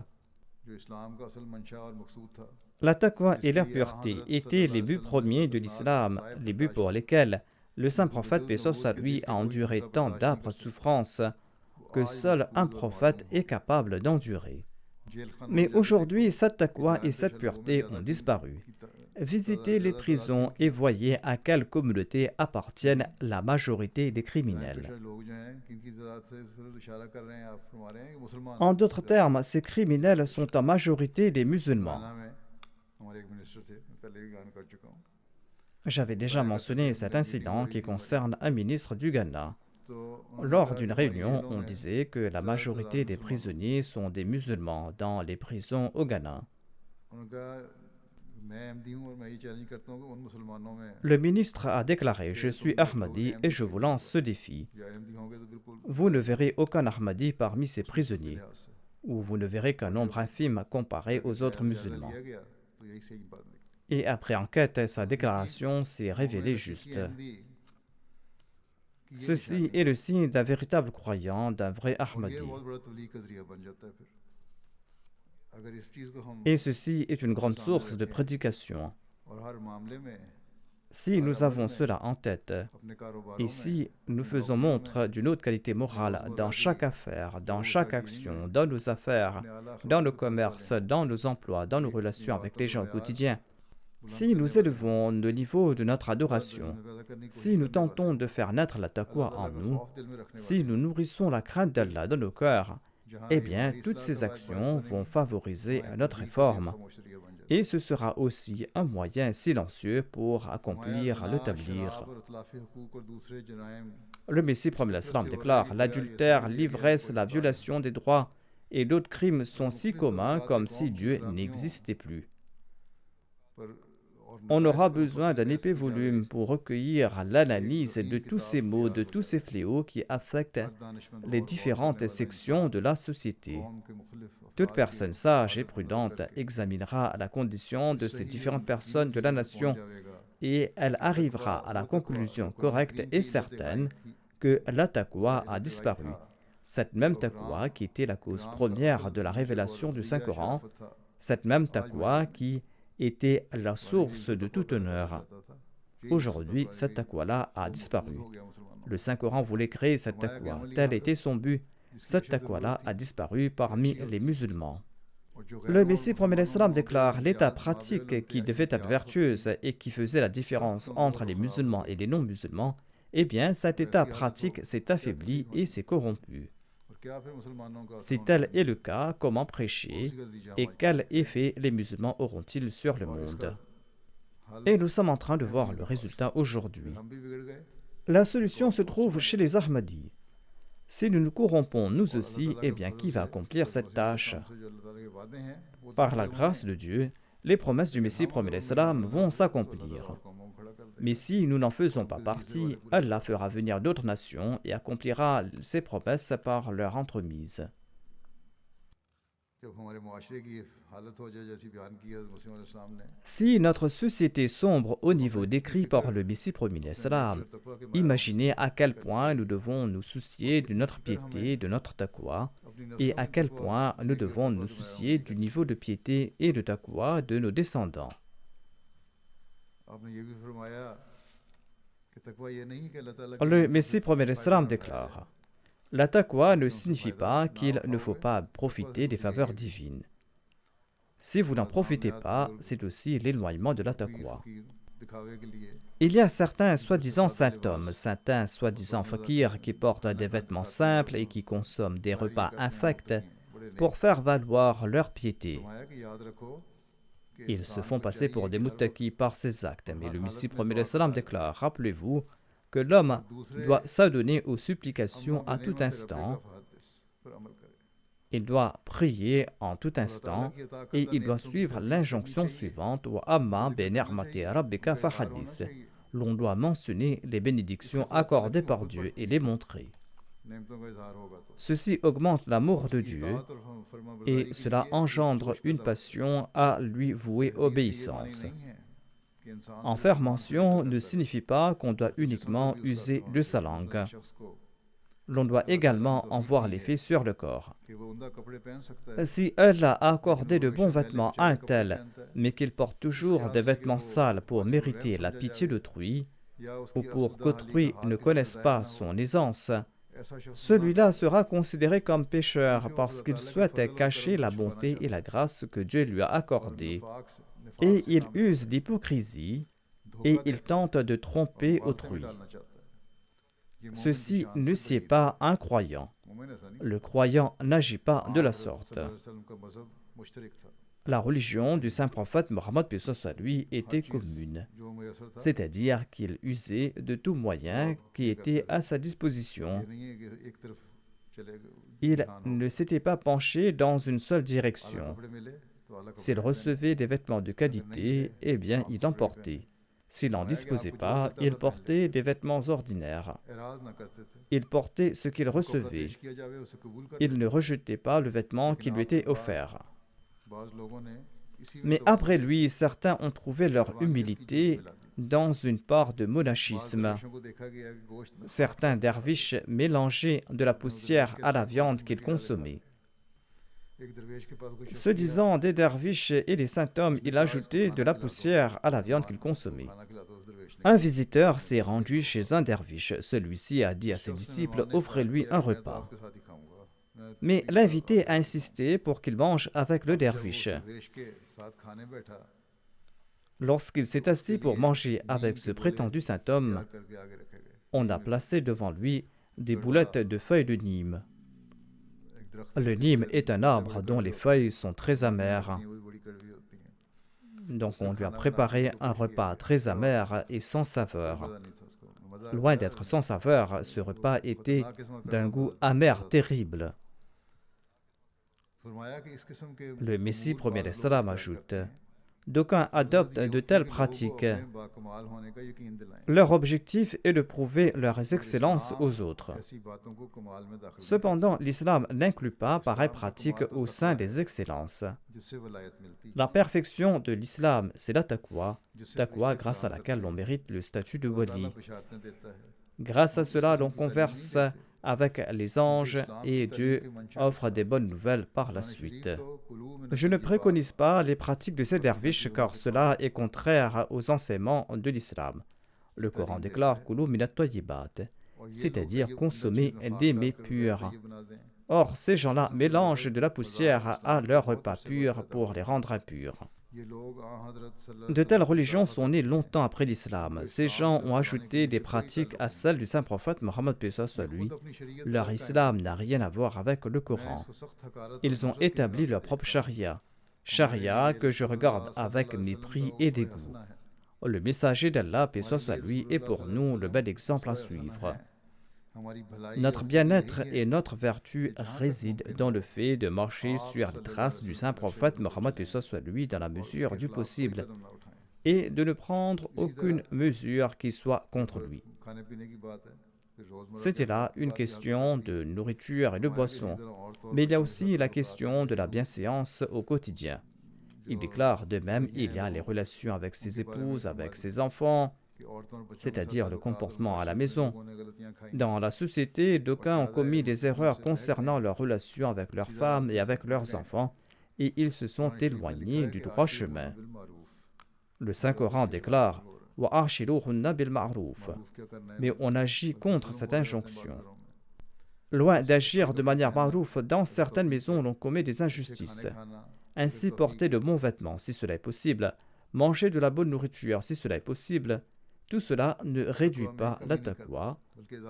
La taqwa et la pureté étaient les buts premiers de l'islam, les buts pour lesquels le saint prophète, paix soit lui, a enduré tant d'âpres souffrances que seul un prophète est capable d'endurer. Mais aujourd'hui, cette taqwa et cette pureté ont disparu. Visitez les prisons et voyez à quelle communauté appartiennent la majorité des criminels. En d'autres termes, ces criminels sont en majorité des musulmans. J'avais déjà mentionné cet incident qui concerne un ministre du Ghana. Lors d'une réunion, on disait que la majorité des prisonniers sont des musulmans dans les prisons au Ghana. Le ministre a déclaré « Je suis Ahmadi et je vous lance ce défi. Vous ne verrez aucun Ahmadi parmi ces prisonniers, ou vous ne verrez qu'un nombre infime comparé aux autres musulmans. » Et après enquête, sa déclaration s'est révélée juste. Ceci est le signe d'un véritable croyant, d'un vrai Ahmadi. Et ceci est une grande source de prédication. Si nous avons cela en tête, et si nous faisons montre d'une haute qualité morale dans chaque affaire, dans chaque action, dans nos affaires, dans nos commerces, dans nos emplois, dans nos relations avec les gens au quotidien, si nous élevons le niveau de notre adoration, si nous tentons de faire naître la taqwa en nous, si nous nourrissons la crainte d'Allah dans nos cœurs, eh bien, toutes ces actions vont favoriser notre réforme. Et ce sera aussi un moyen silencieux pour accomplir le tablir. Le Messie prophète salam déclare « L'adultère, l'ivresse, la violation des droits et d'autres crimes sont si communs comme si Dieu n'existait plus. » On aura besoin d'un épais volume pour recueillir l'analyse de tous ces maux, de tous ces fléaux qui affectent les différentes sections de la société. Toute personne sage et prudente examinera la condition de ces différentes personnes de la nation et elle arrivera à la conclusion correcte et certaine que la taqwa a disparu. Cette même taqwa qui était la cause première de la révélation du Saint-Coran, cette même taqwa qui était la source de tout honneur. Aujourd'hui, cette taqwa-là a disparu. Le Saint-Coran voulait créer cette taqwa, tel était son but. Cette taqwa-là a disparu parmi les musulmans. Le Messie promet l'Islam déclare l'état pratique qui devait être vertueuse et qui faisait la différence entre les musulmans et les non-musulmans, eh bien cet état pratique s'est affaibli et s'est corrompu. Si tel est le cas, comment prêcher et quel effet les musulmans auront-ils sur le monde? Et nous sommes en train de voir le résultat aujourd'hui. La solution se trouve chez les Ahmadis. Si nous nous corrompons nous aussi, eh bien qui va accomplir cette tâche? Par la grâce de Dieu, les promesses du Messie promet l'Islam vont s'accomplir. Mais si nous n'en faisons pas partie, Allah fera venir d'autres nations et accomplira ses promesses par leur entremise. Si notre société sombre au niveau décrit par le Messie promis l'Islam, imaginez à quel point nous devons nous soucier de notre piété, de notre taqwa, et à quel point nous devons nous soucier du niveau de piété et de taqwa de nos descendants. Le Messie promet l'Islam déclare: la taqwa ne signifie pas qu'il ne faut pas profiter des faveurs divines. Si vous n'en profitez pas, c'est aussi l'éloignement de la taqwa. Il y a certains soi-disant saints hommes, certains soi-disant fakirs qui portent des vêtements simples et qui consomment des repas infects pour faire valoir leur piété. Ils se font passer pour des muttaqis par ces actes, mais le Messie promet l'Islam déclare: rappelez-vous que l'homme doit s'adonner aux supplications à tout instant, il doit prier en tout instant et il doit suivre l'injonction suivante: wa amma bi ni'mati rabbika fahadith. L'on doit mentionner les bénédictions accordées par Dieu et les montrer. Ceci augmente l'amour de Dieu et cela engendre une passion à lui vouer obéissance. En faire mention ne signifie pas qu'on doit uniquement user de sa langue. L'on doit également en voir l'effet sur le corps. Si Allah a accordé de bons vêtements à un tel, mais qu'il porte toujours des vêtements sales pour mériter la pitié d'autrui, ou pour qu'autrui ne connaisse pas son aisance, celui-là sera considéré comme pécheur parce qu'il souhaite cacher la bonté et la grâce que Dieu lui a accordée. Et il use d'hypocrisie et il tente de tromper autrui. Ceci ne sied pas un croyant. Le croyant n'agit pas de la sorte. La religion du saint prophète Mohammed paix soit sur lui était commune, c'est-à-dire qu'il usait de tout moyen qui était à sa disposition. Il ne s'était pas penché dans une seule direction. S'il recevait des vêtements de qualité, eh bien il en portait. S'il n'en disposait pas, il portait des vêtements ordinaires. Il portait ce qu'il recevait. Il ne rejetait pas le vêtement qui lui était offert. Mais après lui, certains ont trouvé leur humilité dans une part de monachisme. Certains derviches mélangeaient de la poussière à la viande qu'ils consommaient. Se disant des derviches et des saints hommes, il ajoutait de la poussière à la viande qu'il consommait. Un visiteur s'est rendu chez un derviche. Celui-ci a dit à ses disciples: offrez-lui un repas. Mais l'invité a insisté pour qu'il mange avec le derviche. Lorsqu'il s'est assis pour manger avec ce prétendu saint homme, on a placé devant lui des boulettes de feuilles de Nîmes. Le Nîmes est un arbre dont les feuilles sont très amères. Donc on lui a préparé un repas très amer et sans saveur. Loin d'être sans saveur, ce repas était d'un goût amer terrible. Le Messie promet l'Islam ajoute: d'aucuns adoptent de telles pratiques. Leur objectif est de prouver leurs excellences aux autres. Cependant, l'islam n'inclut pas pareille pratique au sein des excellences. La perfection de l'islam, c'est la taqwa grâce à laquelle l'on mérite le statut de wali. Grâce à cela, l'on converse avec les anges et Dieu offre des bonnes nouvelles par la suite. Je ne préconise pas les pratiques de ces derviches car cela est contraire aux enseignements de l'islam. Le Coran déclare Kulu minat tayyibat, c'est-à-dire consommer des mets purs. Or, ces gens-là mélangent de la poussière à leurs repas purs pour les rendre impurs. De telles religions sont nées longtemps après l'islam. Ces gens ont ajouté des pratiques à celles du saint prophète Mohammed paix soit lui. Leur islam n'a rien à voir avec le Coran. Ils ont établi leur propre charia. Charia que je regarde avec mépris et dégoût. Le messager d'Allah paix soit lui est pour nous le bel exemple à suivre. Notre bien-être et notre vertu résident dans le fait de marcher sur les traces du saint prophète Mohammed paix soit lui dans la mesure du possible et de ne prendre aucune mesure qui soit contre lui. C'était là une question de nourriture et de boisson, mais il y a aussi la question de la bienséance au quotidien. Il déclare de même, il y a les relations avec ses épouses, avec ses enfants, c'est-à-dire le comportement à la maison. Dans la société, d'aucuns ont commis des erreurs concernant leurs relations avec leurs femmes et avec leurs enfants, et ils se sont éloignés du droit chemin. Le Saint-Coran déclare « Wa'ashiruhunna bil ma'ruf » mais on agit contre cette injonction. Loin d'agir de manière ma'rouf, dans certaines maisons, l'on commet des injustices. Ainsi, porter de bons vêtements, si cela est possible, manger de la bonne nourriture, si cela est possible, tout cela ne réduit pas la taqwa.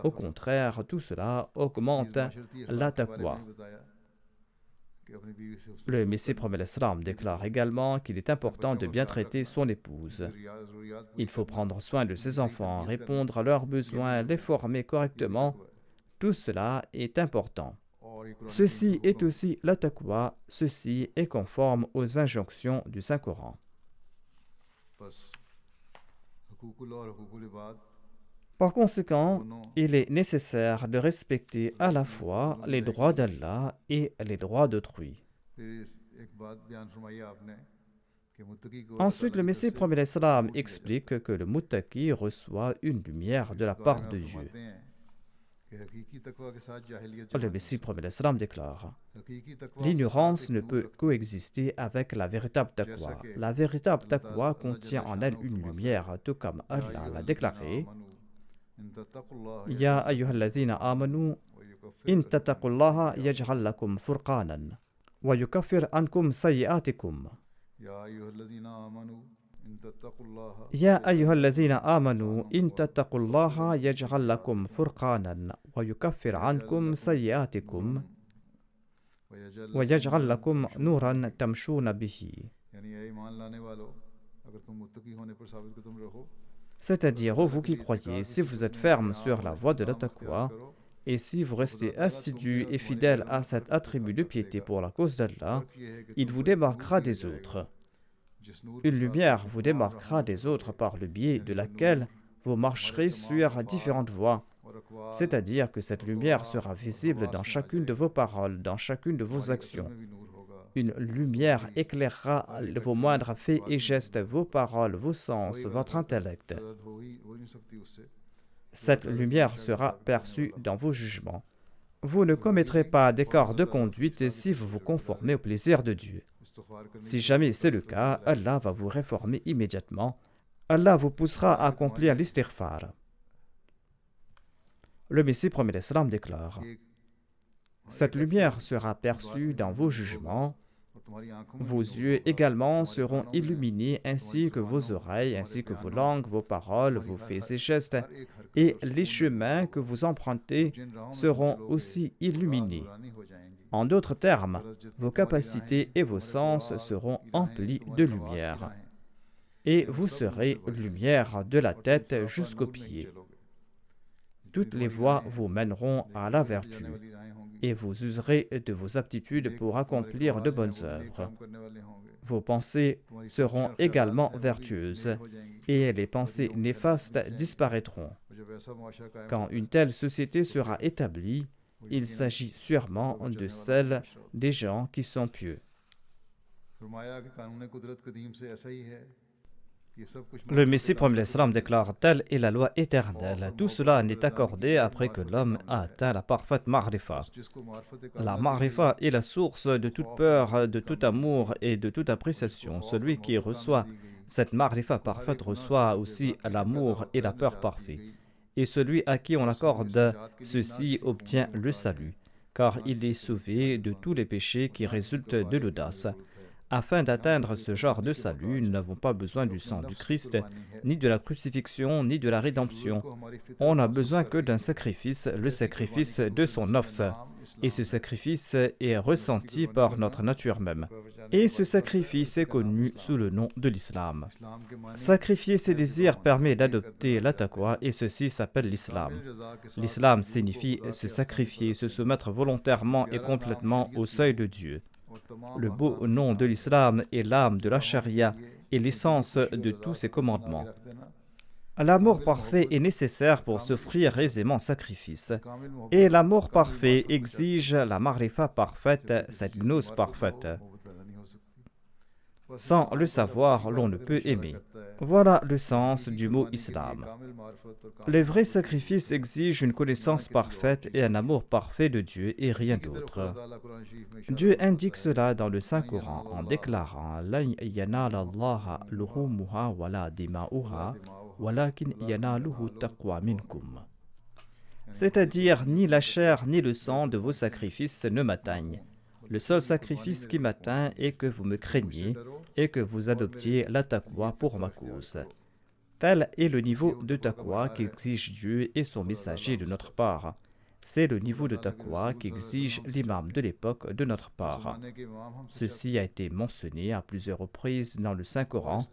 Au contraire, tout cela augmente la taqwa. Le Messie promet l'Islam déclare également qu'il est important de bien traiter son épouse. Il faut prendre soin de ses enfants, répondre à leurs besoins, les former correctement. Tout cela est important. Ceci est aussi la taqwa, ceci est conforme aux injonctions du Saint-Coran. Par conséquent, il est nécessaire de respecter à la fois les droits d'Allah et les droits d'autrui. Ensuite, le Messie promet l'Islam explique que le muttaqi reçoit une lumière de la part de Dieu. Le Messie promet l'Islam déclare « L'ignorance ne peut coexister avec la véritable taqwa. La véritable taqwa contient en elle une lumière, tout comme Allah l'a déclaré. Ya ayyuhalladhina amanu, in tattaqullaha yaj'al lakum furqanan, wa yukaffir ankum sayyi'atikum. » يا أيها الذين آمنوا إن تتقوا الله يجعل لكم فرقانا ويكفر عنكم سيئاتكم ويجعل لكم نورا تمشون به. C'est-à-dire, vous qui croyez, si vous êtes fermes sur la voie de la taqwa, et si vous restez assidus et fidèles à cet attribut de piété pour la cause d'Allah, il vous démarquera des autres. Une lumière vous démarquera des autres par le biais de laquelle vous marcherez sur différentes voies. C'est-à-dire que cette lumière sera visible dans chacune de vos paroles, dans chacune de vos actions. Une lumière éclairera vos moindres faits et gestes, vos paroles, vos sens, votre intellect. Cette lumière sera perçue dans vos jugements. Vous ne commettrez pas d'écart de conduite si vous vous conformez au plaisir de Dieu. Si jamais c'est le cas, Allah va vous réformer immédiatement. Allah vous poussera à accomplir l'istighfar. Le Messie promet l'Islam déclare « Cette lumière sera perçue dans vos jugements. Vos yeux également seront illuminés, ainsi que vos oreilles, ainsi que vos langues, vos paroles, vos faits et gestes, et les chemins que vous empruntez seront aussi illuminés. En d'autres termes, vos capacités et vos sens seront emplis de lumière, et vous serez lumière de la tête jusqu'aux pieds. Toutes les voies vous mèneront à la vertu, et vous userez de vos aptitudes pour accomplir de bonnes œuvres. vos pensées seront également vertueuses et les pensées néfastes disparaîtront. Quand une telle société sera établie, il s'agit sûrement de celle des gens qui sont pieux. Le Messie promet l'Islam déclare telle est la loi éternelle. Tout cela n'est accordé après que l'homme a atteint la parfaite ma'rifa. La ma'rifa est la source de toute peur, de tout amour et de toute appréciation. Celui qui reçoit cette ma'rifa parfaite reçoit aussi l'amour et la peur parfaits. Et celui à qui on accorde ceci obtient le salut, car il est sauvé de tous les péchés qui résultent de l'audace. Afin d'atteindre ce genre de salut, nous n'avons pas besoin du sang du Christ, ni de la crucifixion, ni de la rédemption. On n'a besoin que d'un sacrifice, le sacrifice de son nafs. Et ce sacrifice est ressenti par notre nature même. Et ce sacrifice est connu sous le nom de l'islam. Sacrifier ses désirs permet d'adopter la taqwa et ceci s'appelle l'islam. L'islam signifie se sacrifier, se soumettre volontairement et complètement au seuil de Dieu. Le beau nom de l'islam est l'âme de la charia et l'essence de tous ses commandements. L'amour parfait est nécessaire pour s'offrir aisément sacrifice. Et l'amour parfait exige la marifa parfaite, cette gnose parfaite. Sans le savoir, l'on ne peut aimer. Voilà le sens du mot islam. Les vrais sacrifices exigent une connaissance parfaite et un amour parfait de Dieu et rien d'autre. Dieu indique cela dans le Saint-Coran en déclarant Lan yanala Allaha luhumuha wala dima'uha walakin yanaluhu taqwa minkum. C'est-à-dire, ni la chair ni le sang de vos sacrifices ne m'atteignent. Le seul sacrifice qui m'atteint est que vous me craigniez et que vous adoptiez la taqwa pour ma cause. Tel est le niveau de taqwa qu'exige Dieu et son messager de notre part. C'est le niveau de taqwa qu'exige l'imam de l'époque de notre part. Ceci a été mentionné à plusieurs reprises dans le Saint-Coran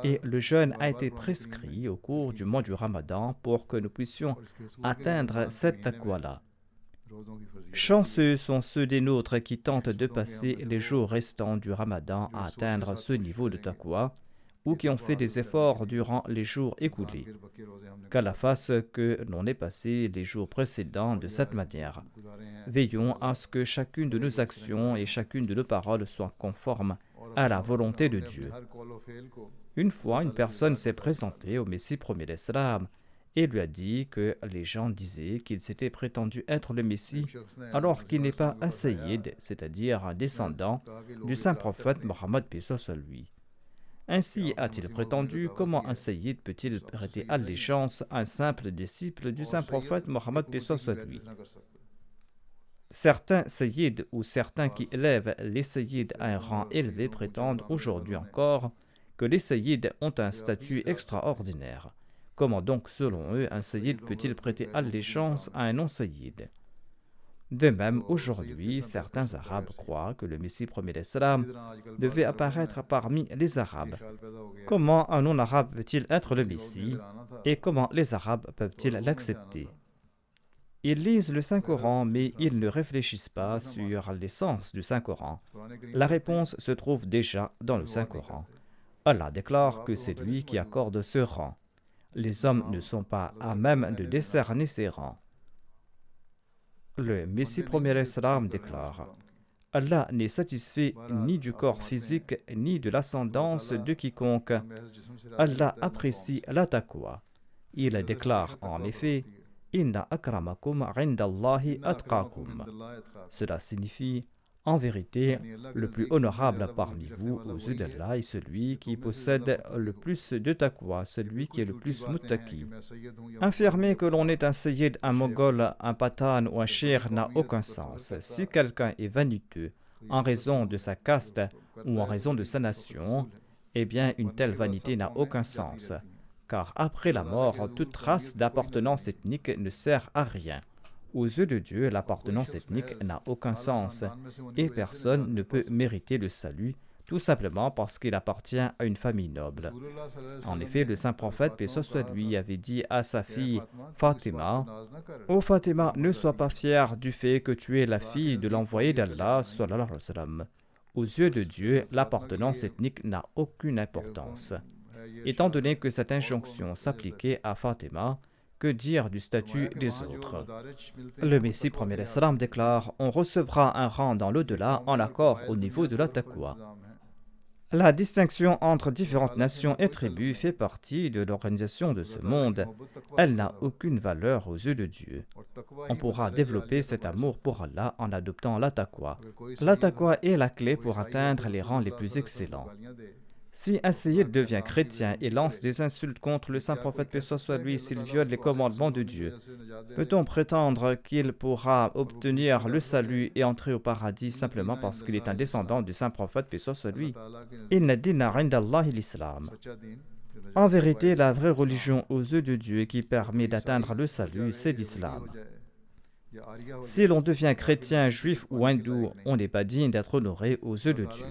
et le jeûne a été prescrit au cours du mois du Ramadan pour que nous puissions atteindre cette taqwa-là. Chanceux sont ceux des nôtres qui tentent de passer les jours restants du Ramadan à atteindre ce niveau de taqwa ou qui ont fait des efforts durant les jours écoulés. Qu'à la fasse que l'on ait passé les jours précédents de cette manière. Veillons à ce que chacune de nos actions et chacune de nos paroles soient conformes à la volonté de Dieu. Une fois, une personne s'est présentée au Messie premier l'Islam et lui a dit que les gens disaient qu'il s'était prétendu être le Messie alors qu'il n'est pas un sayyid, c'est-à-dire un descendant du saint prophète Mohammed paix soit lui. Ainsi a-t-il prétendu, comment un sayyid peut-il prêter allégeance à un simple disciple du saint prophète Mohammed paix soit lui? Certains sayyids ou certains qui élèvent les sayyids à un rang élevé prétendent aujourd'hui encore que les sayyids ont un statut extraordinaire. Comment donc, selon eux, un sayyid peut-il prêter allégeance à un non-sayyid? De même, aujourd'hui, certains Arabes croient que le Messie premier l'Islam devait apparaître parmi les Arabes. Comment un non-Arabe peut-il être le Messie et comment les Arabes peuvent-ils l'accepter? Ils lisent le Saint-Coran, mais ils ne réfléchissent pas sur l'essence du Saint-Coran. La réponse se trouve déjà dans le Saint-Coran. Allah déclare que c'est lui qui accorde ce rang. Les hommes ne sont pas à même de décerner ces rangs. Le Messie premier l'Islam déclare Allah n'est satisfait ni du corps physique ni de l'ascendance de quiconque. Allah apprécie la taqwa. Il déclare en effet Inna akramakum indallahi atqakum. Cela signifie en vérité, le plus honorable parmi vous aux yeux d'Allah est celui qui possède le plus de taqwa, celui qui est le plus muttaqi. Affirmer que l'on est un sayyid, un mogol, un patan ou un shir n'a aucun sens. Si quelqu'un est vaniteux en raison de sa caste ou en raison de sa nation, eh bien une telle vanité n'a aucun sens, car après la mort, toute trace d'appartenance ethnique ne sert à rien. Aux yeux de Dieu, l'appartenance ethnique n'a aucun sens et personne ne peut mériter le salut, tout simplement parce qu'il appartient à une famille noble. En effet, le saint prophète, paix soit lui, avait dit à sa fille Fatima, « Ô Fatima, ne sois pas fière du fait que tu es la fille de l'envoyé d'Allah, sallallahu alayhi wa sallam. Aux yeux de Dieu, l'appartenance ethnique n'a aucune importance. Étant donné que cette injonction s'appliquait à Fatima, que dire du statut des autres? Le Messie premier Islam déclare: on recevra un rang dans l'au-delà en accord au niveau de la taqwa. La distinction entre différentes nations et tribus fait partie de l'organisation de ce monde. Elle n'a aucune valeur aux yeux de Dieu. On pourra développer cet amour pour Allah en adoptant la taqwa. La taqwa est la clé pour atteindre les rangs les plus excellents. Si un séyid devient chrétien et lance des insultes contre le saint prophète, paix soit lui, s'il viole les commandements de Dieu, peut-on prétendre qu'il pourra obtenir le salut et entrer au paradis simplement parce qu'il est un descendant du saint prophète, paix soit lui? Inna dina indallahi l'islam. En vérité, la vraie religion aux yeux de Dieu qui permet d'atteindre le salut, c'est l'islam. Si l'on devient chrétien, juif ou hindou, on n'est pas digne d'être honoré aux yeux de Dieu.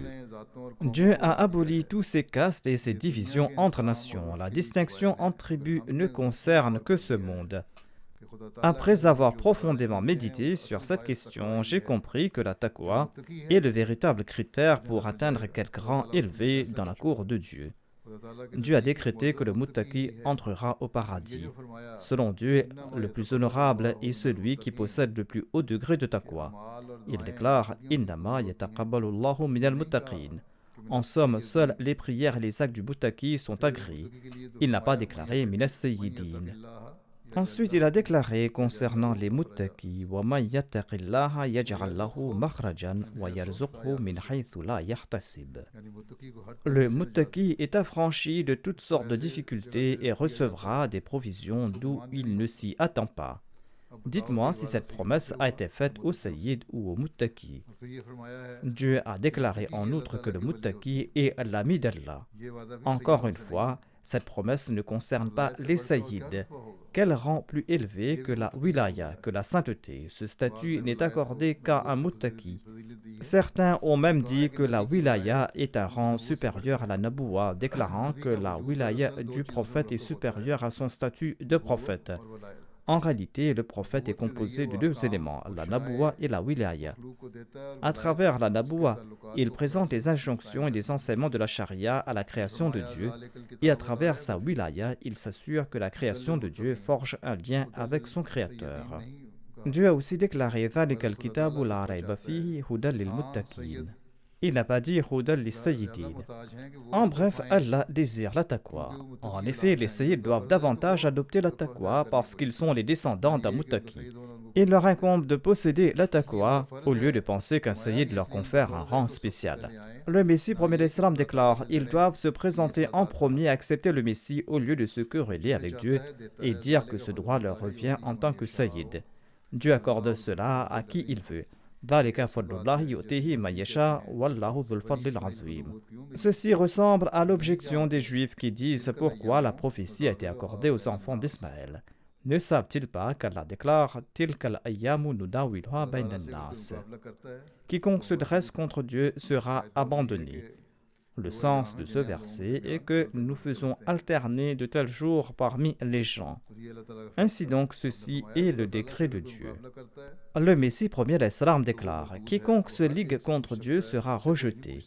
Dieu a aboli tous ces castes et ces divisions entre nations. La distinction entre tribus ne concerne que ce monde. Après avoir profondément médité sur cette question, j'ai compris que la taqwa est le véritable critère pour atteindre quelque rang élevé dans la cour de Dieu. Dieu a décrété que le muttaqi entrera au paradis. Selon Dieu, le plus honorable est celui qui possède le plus haut degré de taqwa. Il déclare: Innama yataqabbalu Allahu minal muttaqin. En somme, seules les prières et les actes du muttaqi sont agréés. Il n'a pas déclaré minas sayyidin. Ensuite, il a déclaré concernant les muttaqis: wa man yattaqillaha yaj'al lahu makhrajan wa yarzuqhu min haythu la yahtasib. Le muttaqi est affranchi de toutes sortes de difficultés et recevra des provisions d'où il ne s'y attend pas. Dites-moi si cette promesse a été faite au sayyid ou au muttaqi. Dieu a déclaré en outre que le muttaqi est l'ami d'Allah. Encore une fois, cette promesse ne concerne pas les sayyids. Quel rang plus élevé que la wilaya, que la sainteté? Ce statut n'est accordé qu'à un muttaqi. Certains ont même dit que la wilaya est un rang supérieur à la naboua, déclarant que la wilaya du prophète est supérieure à son statut de prophète. En réalité, le prophète est composé de deux éléments, la naboua et la wilaya. À travers la naboua, il présente les injonctions et les enseignements de la charia à la création de Dieu, et à travers sa wilaya, il s'assure que la création de Dieu forge un lien avec son créateur. Dieu a aussi déclaré: ذَلِكَ الْكِتَابُ لَا رَيْبَ فِيهِ هُدًى لِلْمُتَّقِينَ. Il n'a pas dit Hudal li sayyidin. En bref, Allah désire la taqwa. En effet, les sayyids doivent davantage adopter la taqwa parce qu'ils sont les descendants d'un muttaqi. Il leur incombe de posséder la taqwa au lieu de penser qu'un sayyid leur confère un rang spécial. Le Messie premier l'Islam déclare: ils doivent se présenter en premier et accepter le Messie au lieu de se quereller avec Dieu et dire que ce droit leur revient en tant que sayyid. Dieu accorde cela à qui il veut. Ceci ressemble à l'objection des Juifs qui disent: pourquoi la prophétie a été accordée aux enfants d'Ismaël? Ne savent-ils pas qu'Allah déclare: Tilkal ayyamu nudawiluha bayna an-nas. Quiconque se dresse contre Dieu sera abandonné. Le sens de ce verset est que nous faisons alterner de tels jours parmi les gens. Ainsi donc, ceci est le décret de Dieu. Le Messie premier l'Islam déclare: quiconque se ligue contre Dieu sera rejeté.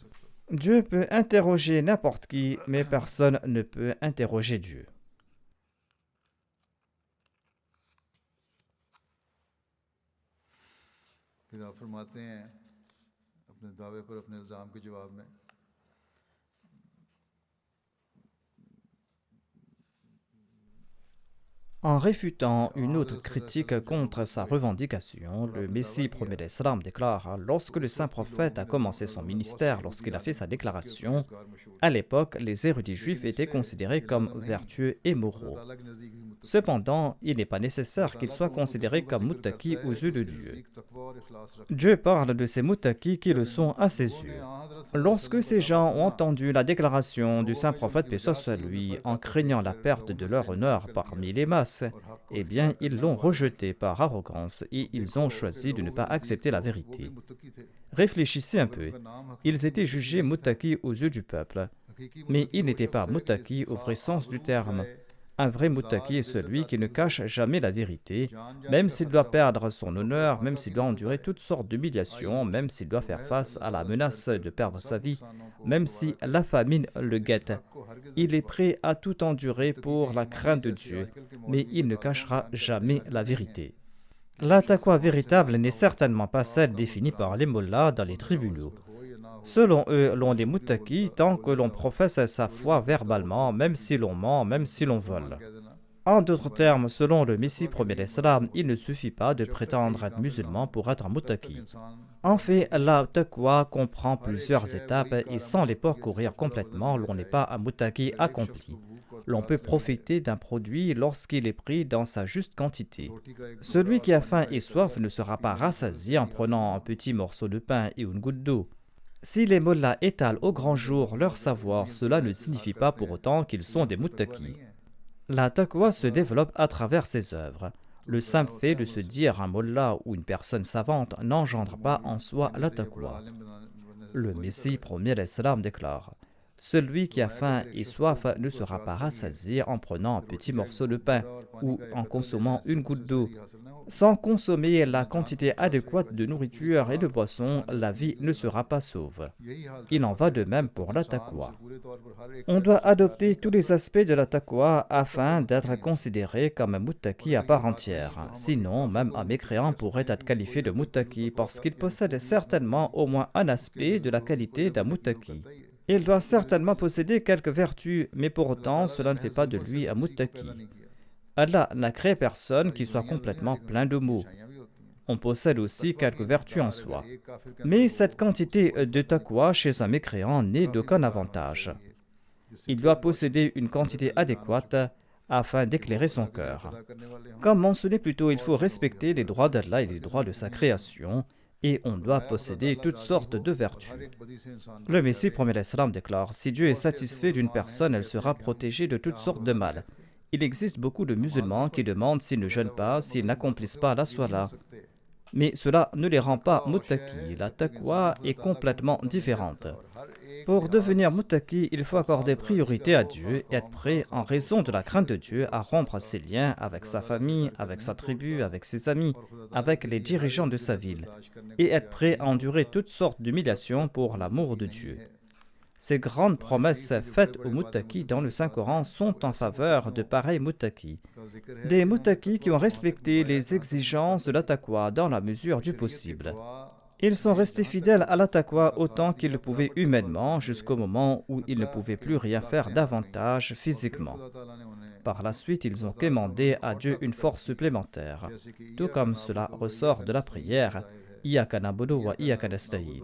Dieu peut interroger n'importe qui, mais personne ne peut interroger Dieu. En réfutant une autre critique contre sa revendication, le Messie premier l'Islam déclare: lorsque le saint prophète a commencé son ministère, lorsqu'il a fait sa déclaration, à l'époque, les érudits juifs étaient considérés comme vertueux et moraux. Cependant, il n'est pas nécessaire qu'ils soient considérés comme muttaqis aux yeux de Dieu. Dieu parle de ces muttaqis qui le sont à ses yeux. Lorsque ces gens ont entendu la déclaration du saint prophète, paix soit lui, en craignant la perte de leur honneur parmi les masses, eh bien, ils l'ont rejeté par arrogance et ils ont choisi de ne pas accepter la vérité. Réfléchissez un peu. Ils étaient jugés muttaqis aux yeux du peuple, mais ils n'étaient pas muttaqis au vrai sens du terme. Un vrai muttaqi est celui qui ne cache jamais la vérité, même s'il doit perdre son honneur, même s'il doit endurer toutes sortes d'humiliations, même s'il doit faire face à la menace de perdre sa vie, même si la famine le guette. Il est prêt à tout endurer pour la crainte de Dieu, mais il ne cachera jamais la vérité. La taqwa véritable n'est certainement pas celle définie par les mollahs dans les tribunaux. Selon eux, l'on est muttaqi tant que l'on professe sa foi verbalement, même si l'on ment, même si l'on vole. En d'autres termes, selon le Messie premier l'Islam, il ne suffit pas de prétendre être musulman pour être un muttaqi. En fait, la taqwa comprend plusieurs étapes et sans les parcourir complètement, l'on n'est pas un muttaqi accompli. L'on peut profiter d'un produit lorsqu'il est pris dans sa juste quantité. Celui qui a faim et soif ne sera pas rassasié en prenant un petit morceau de pain et une goutte d'eau. Si les mollahs étalent au grand jour leur savoir, cela ne signifie pas pour autant qu'ils sont des muttaqis. La taqwa se développe à travers ses œuvres. Le simple fait de se dire un mollah ou une personne savante n'engendre pas en soi la taqwa. Le Messie premier l'Islam déclare: celui qui a faim et soif ne sera pas rassasié en prenant un petit morceau de pain ou en consommant une goutte d'eau. Sans consommer la quantité adéquate de nourriture et de boissons, la vie ne sera pas sauve. Il en va de même pour la taqwa. On doit adopter tous les aspects de la taqwa afin d'être considéré comme un muttaqi à part entière. Sinon, même un mécréant pourrait être qualifié de muttaqi parce qu'il possède certainement au moins un aspect de la qualité d'un muttaqi. Il doit certainement posséder quelques vertus, mais pour autant, cela ne fait pas de lui un muttaqi. Allah n'a créé personne qui soit complètement plein de maux. On possède aussi quelques vertus en soi. Mais cette quantité de taqwa chez un mécréant n'est d'aucun avantage. Il doit posséder une quantité adéquate afin d'éclairer son cœur. Comme mentionné plus tôt, il faut respecter les droits d'Allah et les droits de sa création, et on doit posséder toutes sortes de vertus. Le Messie premier l'Islam déclare: si Dieu est satisfait d'une personne, elle sera protégée de toutes sortes de mal. Il existe beaucoup de musulmans qui demandent s'ils ne jeûnent pas, s'ils n'accomplissent pas la salat. Mais cela ne les rend pas muttaqi. La taqwa est complètement différente. Pour devenir muttaqi, il faut accorder priorité à Dieu et être prêt, en raison de la crainte de Dieu, à rompre ses liens avec sa famille, avec sa tribu, avec ses amis, avec les dirigeants de sa ville, et être prêt à endurer toutes sortes d'humiliations pour l'amour de Dieu. Ces grandes promesses faites aux muttaqis dans le Saint-Coran sont en faveur de pareils muttaqis. Des muttaqis qui ont respecté les exigences de la taqwa dans la mesure du possible. Ils sont restés fidèles à la taqwa autant qu'ils le pouvaient humainement jusqu'au moment où ils ne pouvaient plus rien faire davantage physiquement. Par la suite, ils ont quémandé à Dieu une force supplémentaire, tout comme cela ressort de la prière « Iyyaka na'budu wa iyyaka nasta'in ».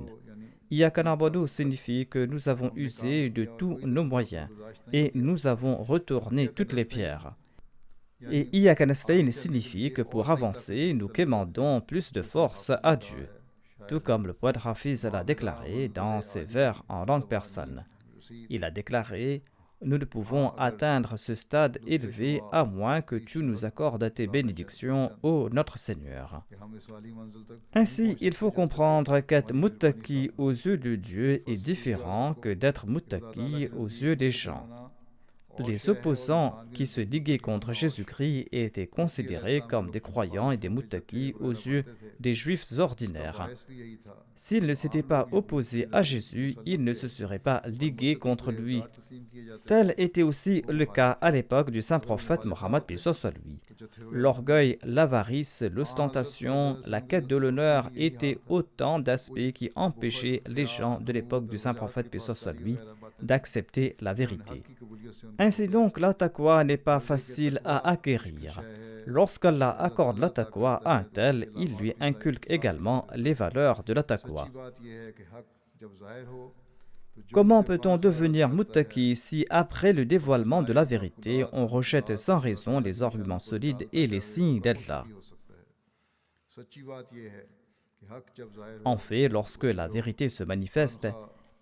Iyyaka na'budu signifie que nous avons usé de tous nos moyens et nous avons retourné toutes les pierres. Et Iyyaka nasta'in signifie que pour avancer, nous quémandons plus de force à Dieu. Tout comme le poète Hafiz l'a déclaré dans ses vers en langue persane. Il a déclaré: nous ne pouvons atteindre ce stade élevé à moins que tu nous accordes tes bénédictions, ô notre Seigneur. Ainsi, il faut comprendre qu'être muttaqi aux yeux de Dieu est différent que d'être muttaqi aux yeux des gens. Les opposants qui se liguaient contre Jésus-Christ étaient considérés comme des croyants et des muttaqis aux yeux des juifs ordinaires. S'ils ne s'étaient pas opposés à Jésus, ils ne se seraient pas ligués contre lui. Tel était aussi le cas à l'époque du saint prophète Mohammed paix soit lui. L'orgueil, l'avarice, l'ostentation, la quête de l'honneur étaient autant d'aspects qui empêchaient les gens de l'époque du saint prophète paix soit lui d'accepter la vérité. Ainsi donc, la taqwa n'est pas facile à acquérir. Lorsqu'Allah accorde la taqwa à un tel, il lui inculque également les valeurs de la taqwa. Comment peut-on devenir muttaqi si, après le dévoilement de la vérité, on rejette sans raison les arguments solides et les signes d'Allah? En fait, lorsque la vérité se manifeste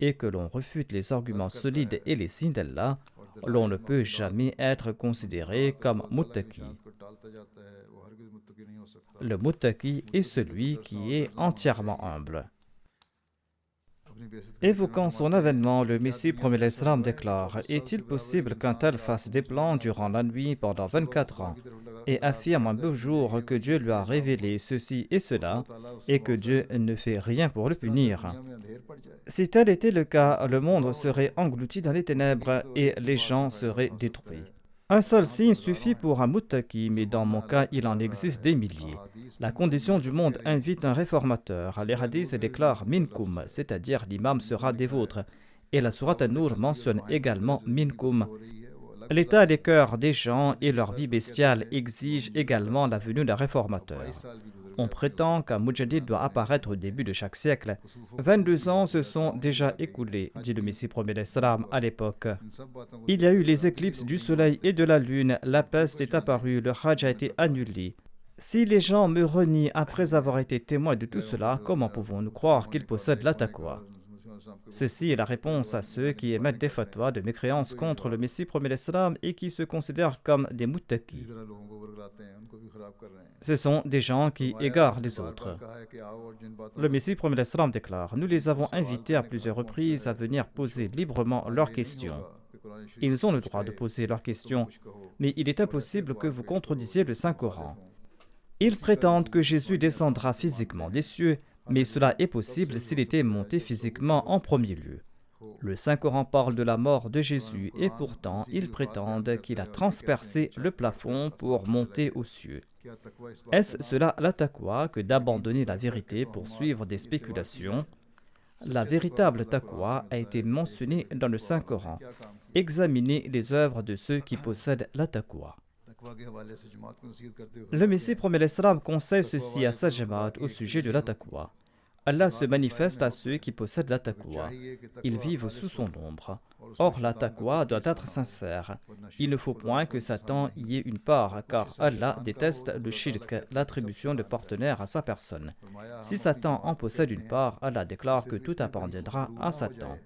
et que l'on refute les arguments solides et les signes d'Allah, l'on ne peut jamais être considéré comme muttaqi. Le muttaqi est celui qui est entièrement humble. Évoquant son avènement, le Messie promet l'Islam déclare: Est-il possible qu'un tel fasse des plans durant la nuit pendant 24 ans et affirme un beau jour que Dieu lui a révélé ceci et cela et que Dieu ne fait rien pour le punir? Si tel était le cas, le monde serait englouti dans les ténèbres et les gens seraient détruits. Un seul signe suffit pour un muttaqi, mais dans mon cas, il en existe des milliers. La condition du monde invite un réformateur. Les hadiths déclarent minkum, c'est-à-dire l'imam sera des vôtres. Et la sourate An-Nur mentionne également minkum. L'état des cœurs des gens et leur vie bestiale exigent également la venue d'un réformateur. On prétend qu'un mujaddid doit apparaître au début de chaque siècle. 22 ans se sont déjà écoulés, dit le Messie premier l'Islam à l'époque. Il y a eu les éclipses du soleil et de la lune, la peste est apparue, le hajj a été annulé. Si les gens me renient après avoir été témoins de tout cela, comment pouvons-nous croire qu'ils possèdent la taqwa? Ceci est la réponse à ceux qui émettent des fatwas de mécréance contre le Messie premier l'Islam et qui se considèrent comme des muttaqis. Ce sont des gens qui égarent les autres. Le Messie premier l'Islam déclare: Nous les avons invités à plusieurs reprises à venir poser librement leurs questions. Ils ont le droit de poser leurs questions, mais il est impossible que vous contredisiez le Saint-Coran. Ils prétendent que Jésus descendra physiquement des cieux, mais cela est possible s'il était monté physiquement en premier lieu. Le Saint-Coran parle de la mort de Jésus et pourtant ils prétendent qu'il a transpercé le plafond pour monter aux cieux. Est-ce cela la taqwa que d'abandonner la vérité pour suivre des spéculations? La véritable taqwa a été mentionnée dans le Saint-Coran. Examinez les œuvres de ceux qui possèdent la taqwa. Le Messie promet l'Islam conseille ceci à sa jamaat au sujet de la taqwa. Allah se manifeste à ceux qui possèdent la taqwa. Ils vivent sous son ombre. Or, la taqwa doit être sincère. Il ne faut point que Satan y ait une part, car Allah déteste le shirk, l'attribution de partenaire à sa personne. Si Satan en possède une part, Allah déclare que tout appartiendra à Satan.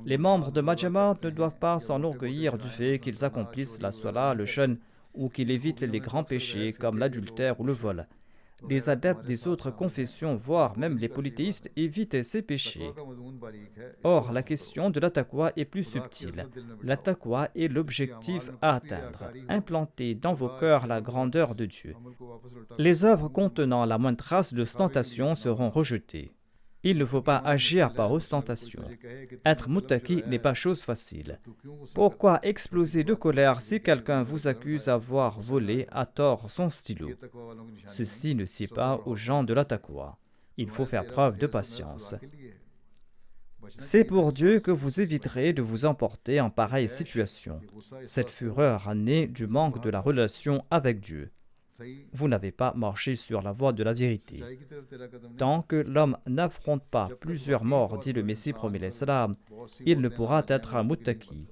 Les membres de ma jamaat ne doivent pas s'enorgueillir du fait qu'ils accomplissent la salat, le jeûne, ou qu'il évite les grands péchés comme l'adultère ou le vol. Les adeptes des autres confessions, voire même les polythéistes, évitent ces péchés. Or, la question de la taqwa est plus subtile. La taqwa est l'objectif à atteindre. Implantez dans vos cœurs la grandeur de Dieu. Les œuvres contenant la moindre trace d'ostentation seront rejetées. Il ne faut pas agir par ostentation. Être muttaqi n'est pas chose facile. Pourquoi exploser de colère si quelqu'un vous accuse d'avoir volé à tort son stylo? Ceci ne sied pas aux gens de la taqwa. Il faut faire preuve de patience. C'est pour Dieu que vous éviterez de vous emporter en pareille situation. Cette fureur naît du manque de la relation avec Dieu. Vous n'avez pas marché sur la voie de la vérité. Tant que l'homme n'affronte pas plusieurs morts, dit le Messie promet l'Islam, il ne pourra être un muttaqi.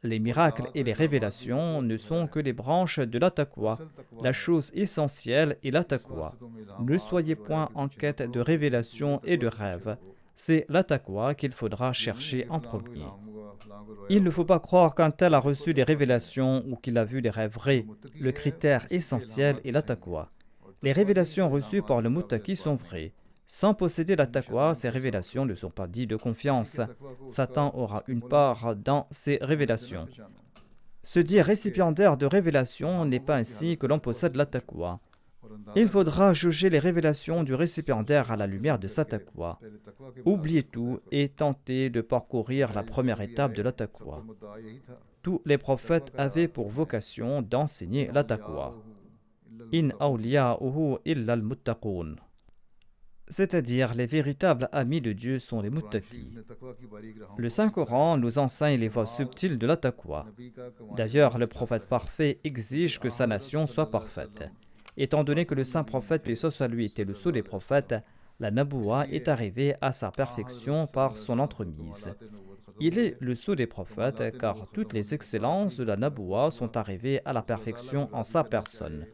Les miracles et les révélations ne sont que les branches de la taqwa. La chose essentielle est la taqwa. Ne soyez point en quête de révélations et de rêves. C'est la taqwa qu'il faudra chercher en premier. Il ne faut pas croire qu'un tel a reçu des révélations ou qu'il a vu des rêves vrais. Le critère essentiel est la taqwa. Les révélations reçues par le muttaqi sont vraies. Sans posséder la taqwa, ces révélations ne sont pas dites de confiance. Satan aura une part dans ces révélations. Se dire récipiendaire de révélations n'est pas ainsi que l'on possède la taqwa. Il faudra juger les révélations du récipiendaire à la lumière de sa taqwa. Oubliez tout et tentez de parcourir la première étape de la taqwa. Tous les prophètes avaient pour vocation d'enseigner la taqwa. In awliya'uhu illa al-muttaqun. C'est-à-dire les véritables amis de Dieu sont les muttaqis. Le Saint-Coran nous enseigne les voies subtiles de la taqwa. D'ailleurs, le prophète parfait exige que sa nation soit parfaite. Étant donné que le saint prophète, paix soit lui, était le sceau des prophètes, la naboua est arrivée à sa perfection par son entremise. Il est le sceau des prophètes car toutes les excellences de la naboua sont arrivées à la perfection en sa personne.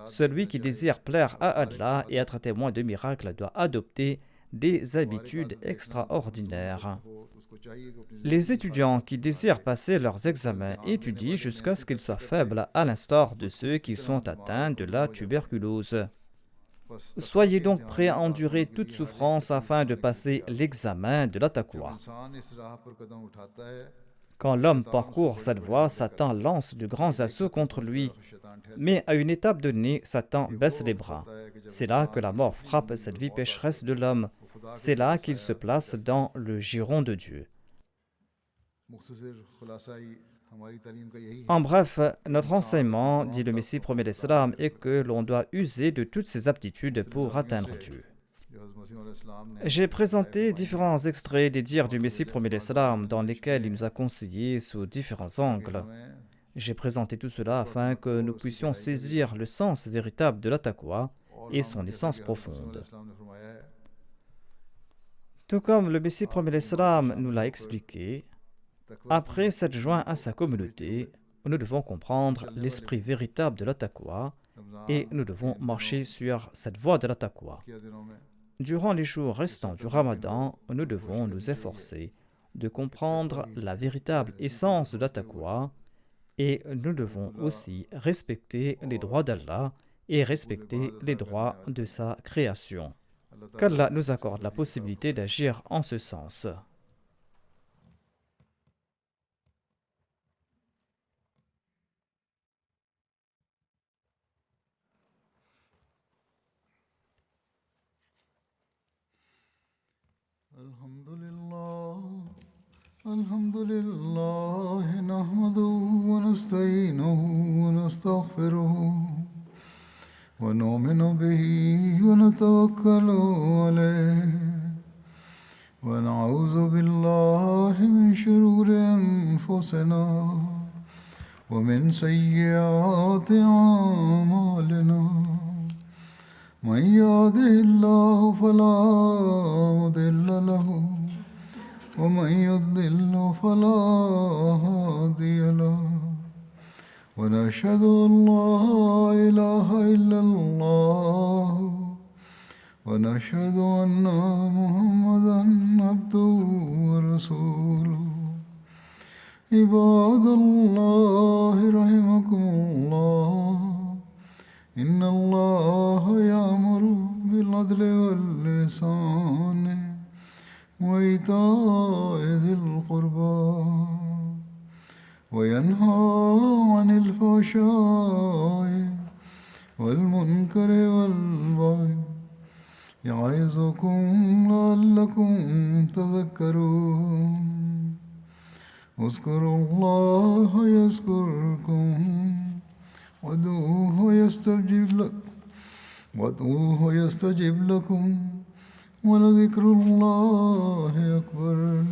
Celui qui désire plaire à Allah et être témoin de miracles doit adopter des habitudes extraordinaires. Les étudiants qui désirent passer leurs examens étudient jusqu'à ce qu'ils soient faibles, à l'instar de ceux qui sont atteints de la tuberculose. Soyez donc prêts à endurer toute souffrance afin de passer l'examen de la taqwa. Quand l'homme parcourt cette voie, Satan lance de grands assauts contre lui. Mais à une étape donnée, Satan baisse les bras. C'est là que la mort frappe cette vie pécheresse de l'homme. C'est là qu'il se place dans le giron de Dieu. En bref, notre enseignement, dit le Messie premier l'Islam, est que l'on doit user de toutes ses aptitudes pour atteindre Dieu. J'ai présenté différents extraits des dires du Messie premier l'Islam dans lesquels il nous a conseillé sous différents angles. J'ai présenté tout cela afin que nous puissions saisir le sens véritable de la taqwa et son essence profonde. Tout comme le Messie premier l'Islam nous l'a expliqué, après s'être joint à sa communauté, nous devons comprendre l'esprit véritable de la taqwa et nous devons marcher sur cette voie de la taqwa. Durant les jours restants du Ramadan, nous devons nous efforcer de comprendre la véritable essence de la taqwa et nous devons aussi respecter les droits d'Allah et respecter les droits de sa création. Qu'Allah nous accorde la possibilité d'agir en ce sens. الحمد لله نحمده ونستعينه ونستغفره ونؤمن به ونتوكل عليه ونعوذ بالله من شرور أنفسنا ومن سيئات أعمالنا من يهده الله فلا مضل له ومن يضلل فلا هادي له ونشهد أن لا إله إلا الله ونشهد أن محمدا عبده ورسوله عباد الله رحمكم الله إن الله يأمر بالعدل والإحسان وإيتاء ذي القربى وينهى عن الفحشاء والمنكر والبغي يعظكم لعلكم تذكرون اذكروا الله يذكركم وادعوه يستجب لكم ولذكر الله أكبر